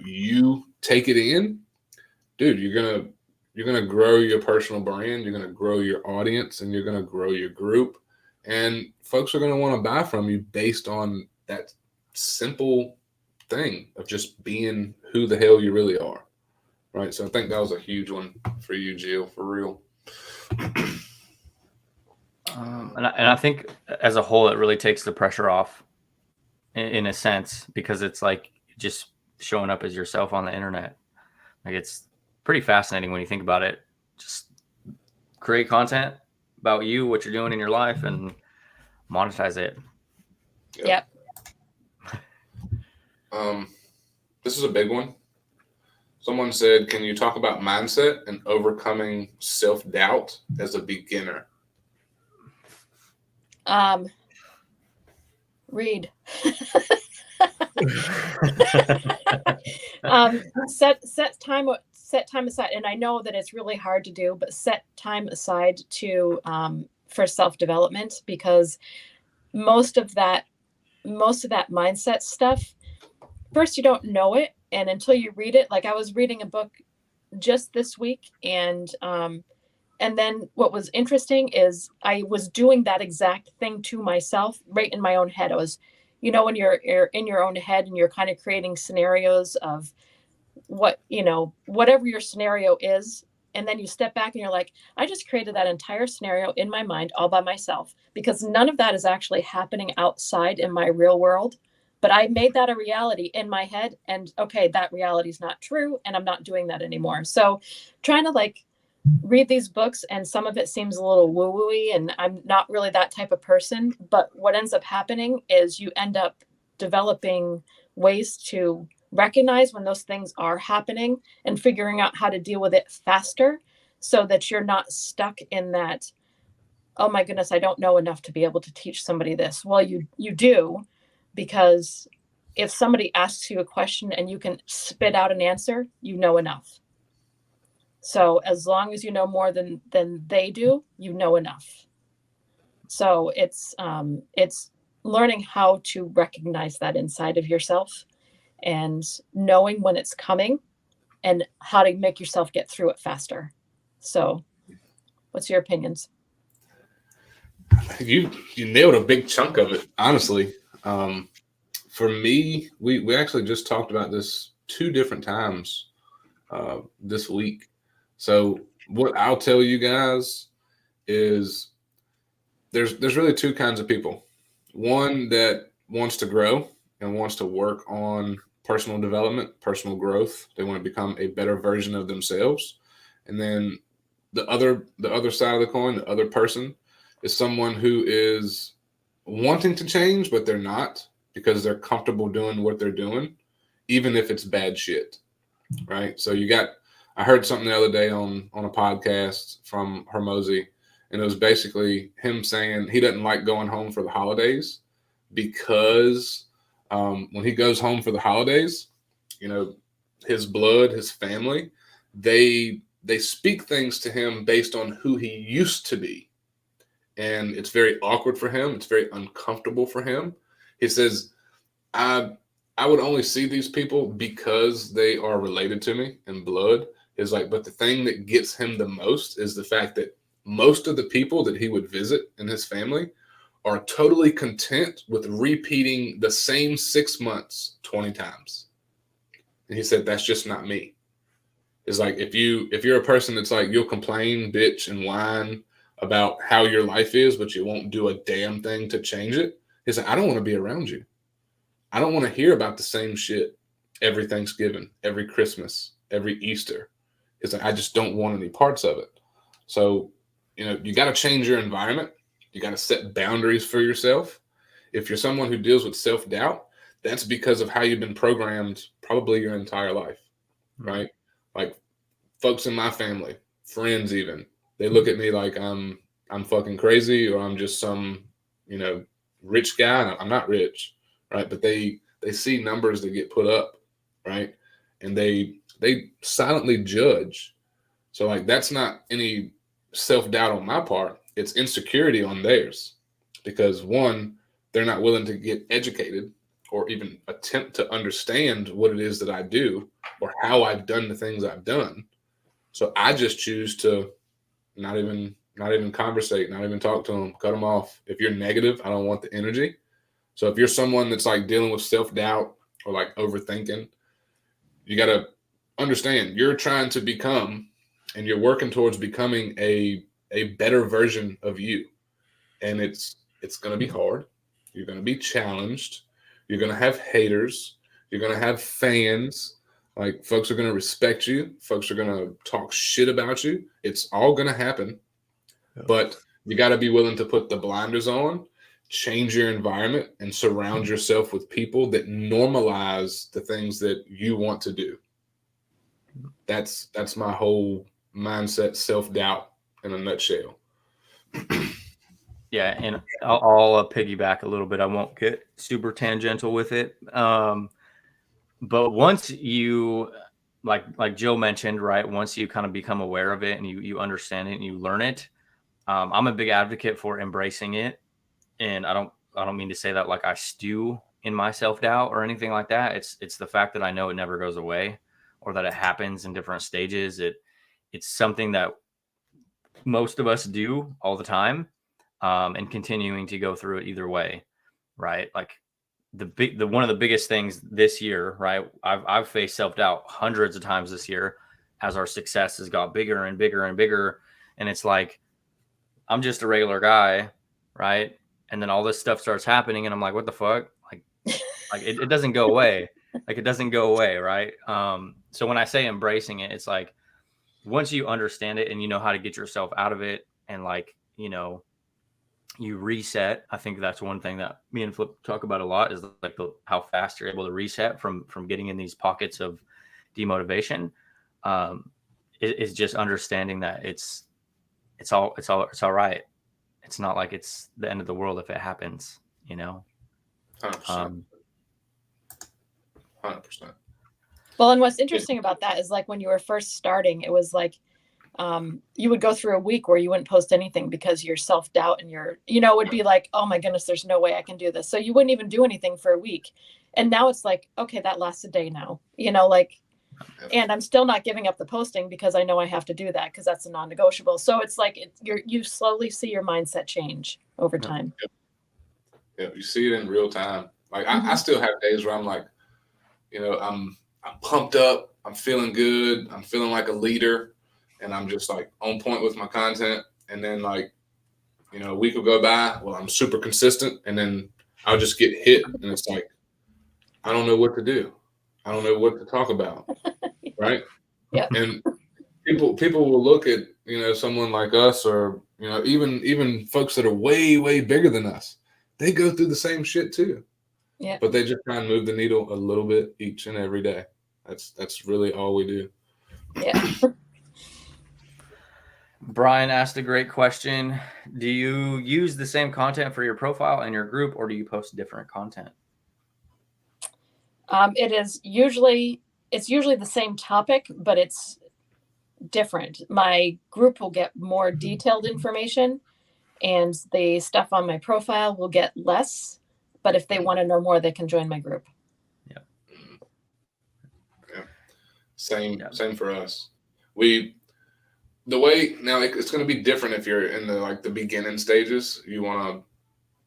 you take it in, dude, you're going to grow your personal brand. You're going to grow your audience and you're going to grow your group. And folks are going to want to buy from you based on that simple thing of just being who the hell you really are. Right. So I think that was a huge one for you, Jill, for real. And I think as a whole, it really takes the pressure off in a sense, because it's like just showing up as yourself on the internet. Like, it's pretty fascinating when you think about it. Just create content about you, what you're doing in your life, and monetize it. Yep. This is a big one. Someone said, can you talk about mindset and overcoming self-doubt as a beginner? Read. Set time aside, and I know that it's really hard to do, but set time aside to for self-development, because most of that mindset stuff, first you don't know it, and until you read it. Like, I was reading a book just this week, and then what was interesting is I was doing that exact thing to myself right in my own head. I was, when you're in your own head and you're kind of creating scenarios of whatever your scenario is. And then you step back and you're like, I just created that entire scenario in my mind all by myself, because none of that is actually happening outside in my real world. But I made that a reality in my head, and okay, that reality is not true, and I'm not doing that anymore. So trying to read these books, and some of it seems a little woo-woo-y, and I'm not really that type of person. But what ends up happening is you end up developing ways to recognize when those things are happening and figuring out how to deal with it faster, so that you're not stuck in that, oh my goodness, I don't know enough to be able to teach somebody this. Well, you do, because if somebody asks you a question and you can spit out an answer, you know enough. So as long as you know more than they do, you know enough. So it's learning how to recognize that inside of yourself and knowing when it's coming and how to make yourself get through it faster. So what's your opinions? You nailed a big chunk of it, honestly. For me, we actually just talked about this 2 different times this week. So what I'll tell you guys is there's really 2 kinds of people. One that wants to grow and wants to work on personal development, personal growth. They want to become a better version of themselves. And then the other side of the coin, the other person, is someone who is wanting to change, but they're not, because they're comfortable doing what they're doing, even if it's bad shit. Right. So I heard something the other day on a podcast from Hermosi, and it was basically him saying he doesn't like going home for the holidays because when he goes home for the holidays, his blood, his family, they speak things to him based on who he used to be. And it's very awkward for him. It's very uncomfortable for him. He says, I would only see these people because they are related to me in blood. Is like, but the thing that gets him the most is the fact that most of the people that he would visit in his family are totally content with repeating the same 6 months 20 times. And he said, that's just not me. It's like, if you're a person that's like, you'll complain, bitch, and whine about how your life is, but you won't do a damn thing to change it. He's like, I don't want to be around you. I don't want to hear about the same shit every Thanksgiving, every Christmas, every Easter. It's like, I just don't want any parts of it. So, you got to change your environment. You got to set boundaries for yourself. If you're someone who deals with self-doubt, that's because of how you've been programmed probably your entire life, right? Like folks in my family, friends even, they look at me like I'm fucking crazy, or I'm just some, rich guy. I'm not rich, right? But they see numbers that get put up, right? And they silently judge. So like, that's not any self-doubt on my part. It's insecurity on theirs, because one, they're not willing to get educated or even attempt to understand what it is that I do or how I've done the things I've done. So I just choose to not even conversate, not even talk to them, cut them off. If you're negative, I don't want the energy. So if you're someone that's like dealing with self-doubt or like overthinking, you got to understand you're trying to become, and you're working towards becoming a better version of you. And it's going to be hard. You're going to be challenged. You're going to have haters. You're going to have fans. Like, folks are going to respect you. Folks are going to talk shit about you. It's all going to happen. But you got to be willing to put the blinders on, change your environment, and surround yourself with people that normalize the things that you want to do. That's my whole mindset, self-doubt in a nutshell. Yeah, and I'll piggyback a little bit. I won't get super tangential with it. But once you, like Jill mentioned, right, once you kind of become aware of it and you understand it and you learn it, I'm a big advocate for embracing it. And I don't mean to say that like I stew in my self-doubt or anything like that. It's the fact that I know it never goes away, or that it happens in different stages. It's something that most of us do all the time, and continuing to go through it either way, right? Like the one of the biggest things this year, right? I've faced self-doubt hundreds of times this year as our success has got bigger and bigger and bigger. And it's like, I'm just a regular guy, right? And then all this stuff starts happening and I'm like, what the fuck? Like it doesn't go away. Like it doesn't go away, right? So when I say embracing it, it's like, once you understand it and you know how to get yourself out of it, and like, you reset. I think that's one thing that me and Flip talk about a lot, is like how fast you're able to reset from getting in these pockets of demotivation. Is just understanding that it's all right. It's not like it's the end of the world if it happens, 100%. 100%. Well, and what's interesting about that is like when you were first starting, it was like you would go through a week where you wouldn't post anything because your self-doubt and your, would be like, oh my goodness, there's no way I can do this. So you wouldn't even do anything for a week. And now it's like, okay, that lasts a day now, like And I'm still not giving up the posting because I know I have to do that because that's a non-negotiable. So it's like you slowly see your mindset change over time. Yeah, you see it in real time. Like I still have days where I'm like, I'm pumped up, I'm feeling good, I'm feeling like a leader, and I'm just like on point with my content. And then like, a week will go by, well, I'm super consistent, and then I'll just get hit, and it's like, I don't know what to do. I don't know what to talk about, right? Yeah. And people will look at someone like us, or even folks that are way way bigger than us. They go through the same shit too. Yeah. But they just try and move the needle a little bit each and every day. That's really all we do. Yeah. Brian asked a great question. Do you use the same content for your profile and your group, or do you post different content? It's usually the same topic, but it's different. My group will get more detailed information, and the stuff on my profile will get less. But if they want to know more, they can join my group. Yeah. Same for us. The way now it's going to be different if you're in the beginning stages. You want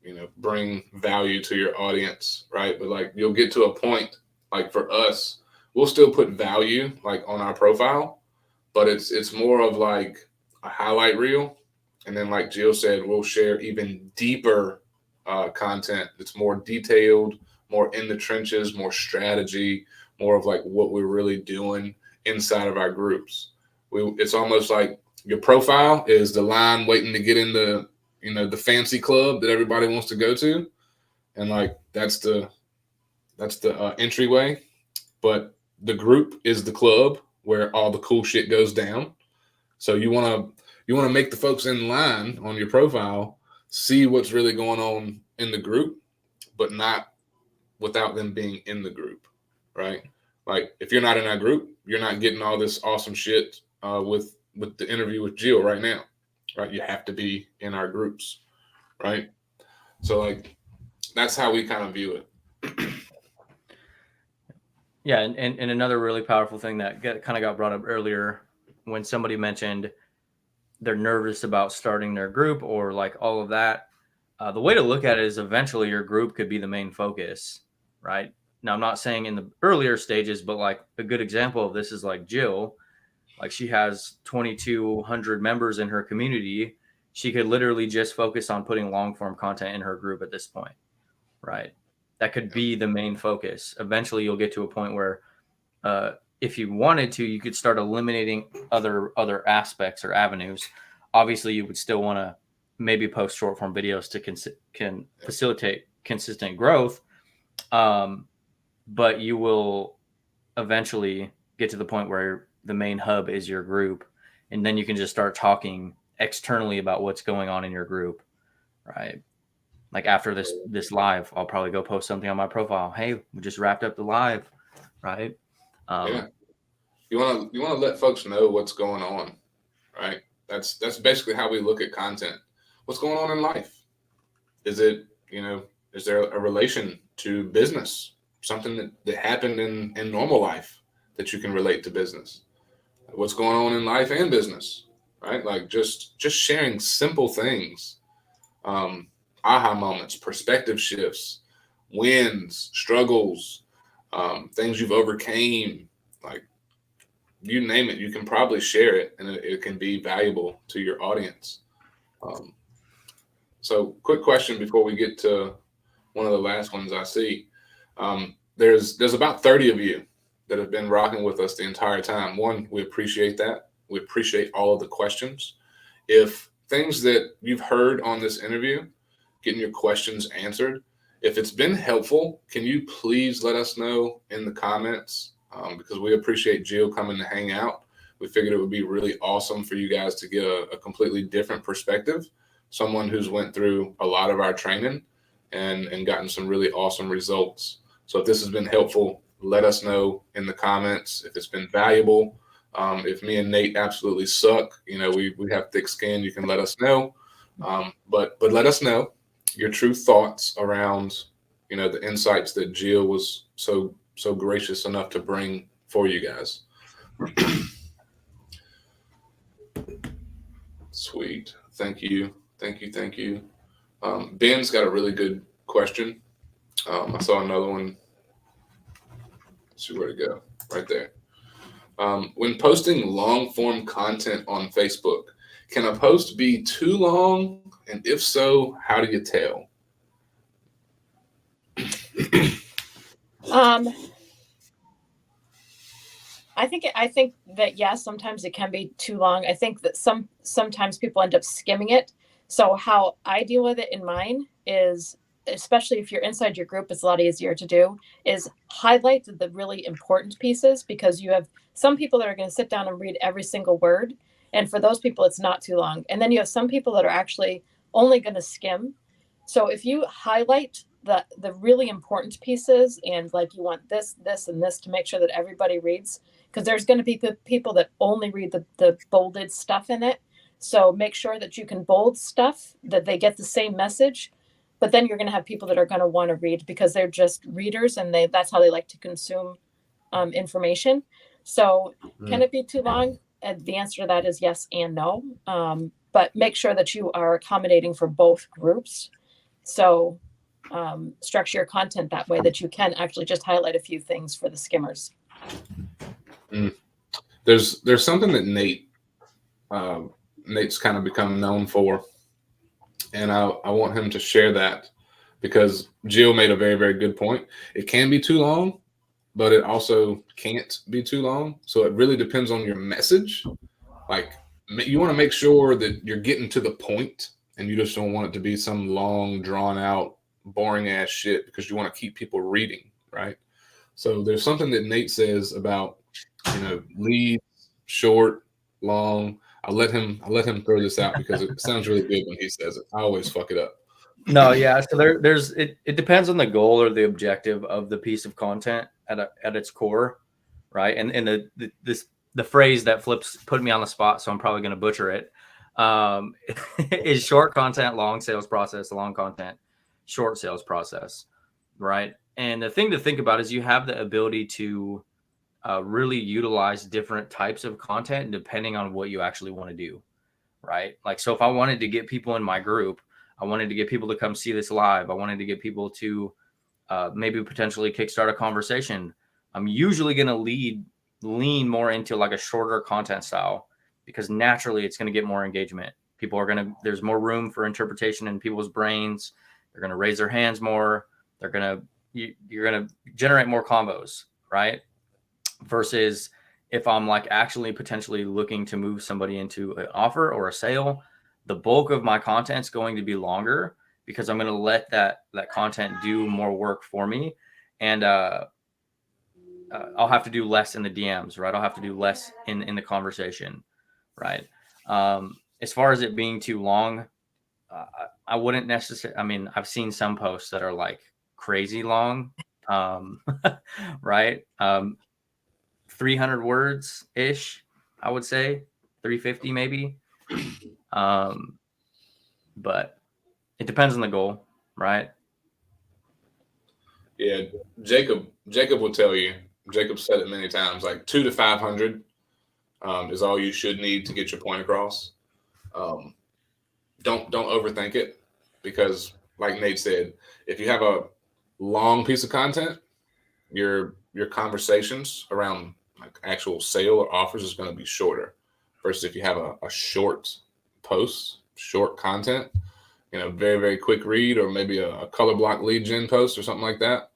to bring value to your audience, right? But like you'll get to a point, like for us, we'll still put value like on our profile, but it's more of like a highlight reel. And then like Jill said, we'll share even deeper content that's more detailed, more in the trenches, more strategy, more of like what we're really doing inside of our groups. It's almost like your profile is the line waiting to get in the fancy club that everybody wants to go to, and like that's the entryway. But the group is the club where all the cool shit goes down. So you want to make the folks in line on your profile see what's really going on in the group, but not without them being in the group, right? Like if you're not in that group, you're not getting all this awesome shit with the interview with Jill right now, right? You have to be in our groups, right? So like that's how we kind of view it. Yeah, and another really powerful thing that kind of got brought up earlier when somebody mentioned they're nervous about starting their group or like all of that. The way to look at it is eventually your group could be the main focus, right? Now, I'm not saying in the earlier stages, but like a good example of this is like Jill. Like she has 2,200 members in her community. She could literally just focus on putting long form content in her group at this point, right? That could be the main focus. Eventually, you'll get to a point where if you wanted to, you could start eliminating other aspects or avenues. Obviously, you would still want to maybe post short form videos to can facilitate consistent growth. But you will eventually get to the point where the main hub is your group, and then you can just start talking externally about what's going on in your group, right? Like after this live, I'll probably go post something on my profile. Hey, we just wrapped up the live, right? Yeah. You want to let folks know what's going on, right? That's basically how we look at content. What's going on in life? Is it, is there a relation to business? Something that happened in normal life that you can relate to business? What's going on in life and business, right? Like just sharing simple things, aha moments, perspective shifts, wins, struggles, things you've overcame, like you name it, you can probably share it, and it can be valuable to your audience. So quick question before we get to one of the last ones I see. There's about 30 of you that have been rocking with us the entire time. One, we appreciate that. We appreciate all of the questions. If things that you've heard on this interview, getting your questions answered, if it's been helpful, can you please let us know in the comments? Because we appreciate Jill coming to hang out. We figured it would be really awesome for you guys to get a completely different perspective. Someone who's went through a lot of our training and gotten some really awesome results. So if this has been helpful, let us know in the comments. If it's been valuable, if me and Nate absolutely suck, we have thick skin, you can let us know. But let us know your true thoughts around, the insights that Jill was so gracious enough to bring for you guys. Sweet. Thank you. Ben's got a really good question. I saw another one. Let's see where to go. Right there. When posting long form content on Facebook, can a post be too long? And if so, how do you tell? I think that yes, sometimes it can be too long. I think that sometimes people end up skimming it. So how I deal with it in mine is, especially if you're inside your group, it's a lot easier to do, is highlight the really important pieces, because you have some people that are going to sit down and read every single word. And for those people, it's not too long. And then you have some people that are actually only going to skim. So if you highlight the really important pieces, and like you want this, and this to make sure that everybody reads, because there's going to be people that only read the bolded stuff in it. So make sure that you can bold stuff, that they get the same message. But then you're going to have people that are going to want to read because they're just readers, and that's how they like to consume information. So can it be too long? And the answer to that is yes and no. But make sure that you are accommodating for both groups. So structure your content that way that you can actually just highlight a few things for the skimmers. There's something that Nate's kind of become known for, and I want him to share that, because Jill made a very, very good point. It can be too long, but it also can't be too long. So it really depends on your message. Like, you want to make sure that you're getting to the point, and you just don't want it to be some long, drawn out, boring ass shit, because you want to keep people reading, right? So there's something that Nate says about, leads, short, long. I'll let him throw this out because it sounds really good when he says it. I always fuck it up. No, yeah. So it depends on the goal or the objective of the piece of content at its core, right? And the phrase that Flips put me on the spot, so I'm probably going to butcher it, is short content, long sales process, long content, short sales process, right? And the thing to think about is you have the ability to really utilize different types of content depending on what you actually want to do, right? Like, so if I wanted to get people in my group, I wanted to get people to come see this live, I wanted to get people to maybe potentially kickstart a conversation, I'm usually going to lean more into like a shorter content style, because naturally it's going to get more engagement. People are there's more room for interpretation in people's brains. They're going to raise their hands more. You're going to generate more combos, right? Versus if I'm like actually potentially looking to move somebody into an offer or a sale, the bulk of my content's going to be longer, because I'm going to let that content do more work for me. And I'll have to do less in the DMs, right? I'll have to do less in the conversation, right? As far as it being too long, I wouldn't necessarily, I mean, I've seen some posts that are like crazy long, right? 300 words ish, I would say 350 maybe. But it depends on the goal, right? Yeah, Jacob will tell you. Jacob said it many times, like 200 to 500 is all you should need to get your point across. Don't overthink it, because like Nate said, if you have a long piece of content, your conversations around like actual sale or offers is going to be shorter, versus if you have a short post, short content, very, very quick read, or maybe a color block lead gen post or something like that,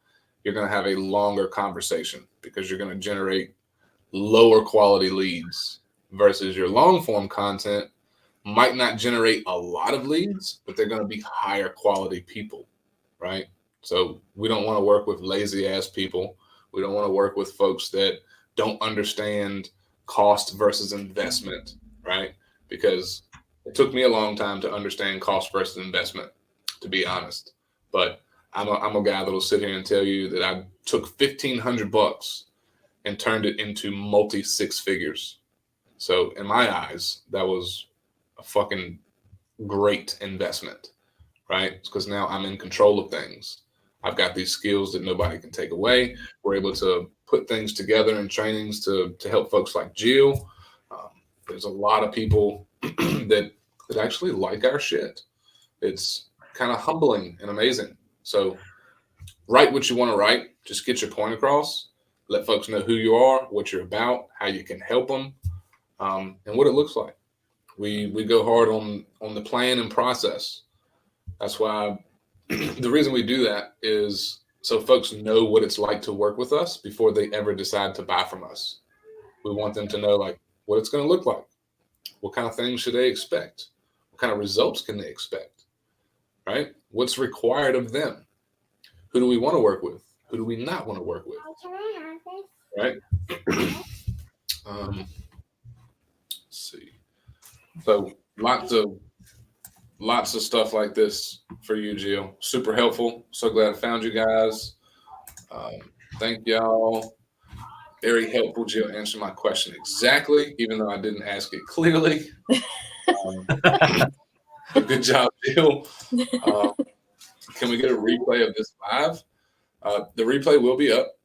you're going to have a longer conversation, because you're going to generate lower quality leads, versus your long form content might not generate a lot of leads, but they're going to be higher quality people, right? So we don't want to work with lazy ass people. We don't want to work with folks that don't understand cost versus investment, right? Because it took me a long time to understand cost versus investment, to be honest. But I'm a guy that'll sit here and tell you that I took $1,500 and turned it into multi six figures. So in my eyes, that was a fucking great investment, right? It's because now I'm in control of things. I've got these skills that nobody can take away. We're able to put things together in trainings to help folks like Jill. There's a lot of people that actually like our shit. It's kind of humbling and amazing. So write what you want to write. Just get your point across. Let folks know who you are, what you're about, how you can help them, and what it looks like. We go hard on the plan and process. That's why the reason we do that is so folks know what it's like to work with us before they ever decide to buy from us. We want them to know like what it's going to look like. What kind of things should they expect? What kind of results can they expect? Right? What's required of them? Who do we want to work with? Who do we not want to work with? Can I have this? Right? Let's see. So lots of stuff like this for you, Jill. Super helpful. So glad I found you guys. Thank y'all. Very helpful. Jill answered my question exactly, even though I didn't ask it clearly. Good job, Jill. Can we get a replay of this live? The replay will be up.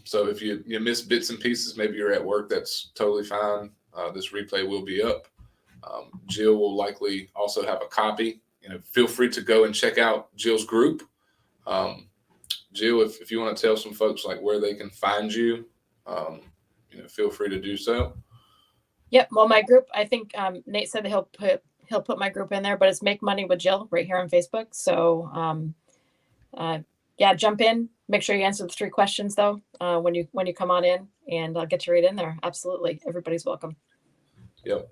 So if you miss bits and pieces, maybe you're at work, that's totally fine. This replay will be up. Jill will likely also have a copy. Feel free to go and check out Jill's group. Jill, if you want to tell some folks like where they can find you, feel free to do so. Yep. Well, my group, I think Nate said that he'll put my group in there, but it's Make Money with Jill right here on Facebook. So yeah, jump in. Make sure you answer the 3 questions though when you come on in, and I'll get you right in there. Absolutely, everybody's welcome. Yep.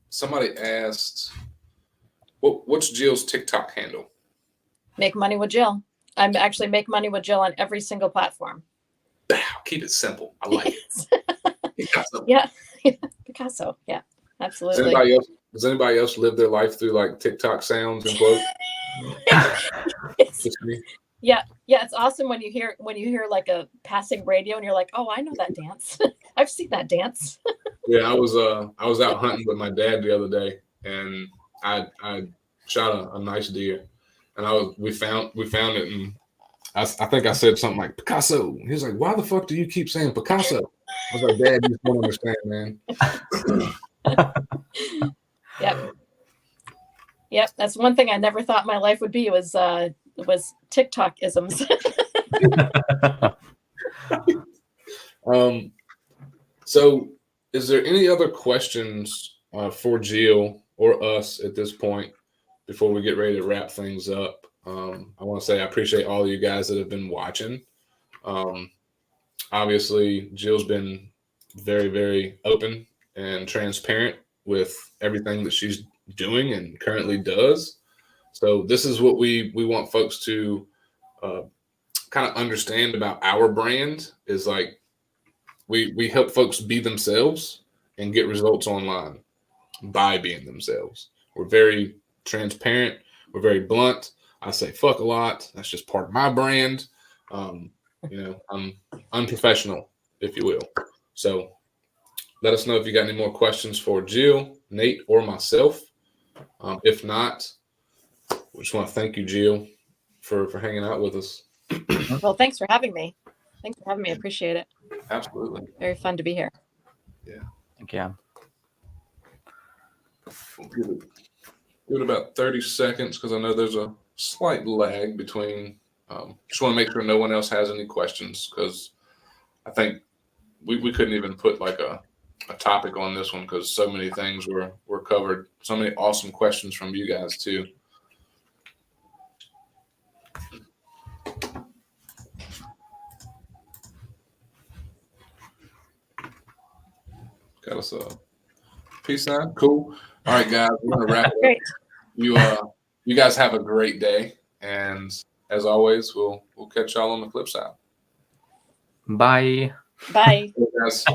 Somebody asked, what's Jill's TikTok handle? Make Money with Jill. I'm actually Make Money with Jill on every single platform. Keep it simple. I like it. Picasso. Yeah, Picasso. Yeah, absolutely. Does anybody else live their life through like TikTok sounds and quotes? Just me? Yeah, it's awesome when you hear like a passing radio and you're like, oh, I know that dance. I've seen that dance. Yeah, I was out hunting with my dad the other day, and I shot a nice deer, and we found it, and I think I said something like Picasso. He was like, "Why the fuck do you keep saying Picasso?" I was like, "Dad, you just don't understand, man." Yep. That's one thing I never thought my life would be was TikTok isms. So is there any other questions for Jill or us at this point before we get ready to wrap things up? I want to say I appreciate all of you guys that have been watching. Obviously, Jill's been very, very open and transparent with everything that she's doing and currently does. So this is what we want folks to kind of understand about our brand is like we help folks be themselves and get results online by being themselves. We're very transparent. We're very blunt. I say fuck a lot. That's just part of my brand. I'm unprofessional, if you will. So let us know if you got any more questions for Jill, Nate, or myself. If not, we just want to thank you, Jill, for hanging out with us. Well, thanks for having me. I appreciate it. Absolutely. Very fun to be here. Yeah. Thank you. We'll give it about 30 seconds because I know there's a slight lag between. Just want to make sure no one else has any questions because I think we couldn't even put like a topic on this one because so many things were covered. So many awesome questions from you guys too. Got us a peace sign. Cool. All right, guys, we're gonna wrap it up. Great. You guys have a great day, and as always, we'll catch y'all on the flip side. Bye. Bye. Hey, guys.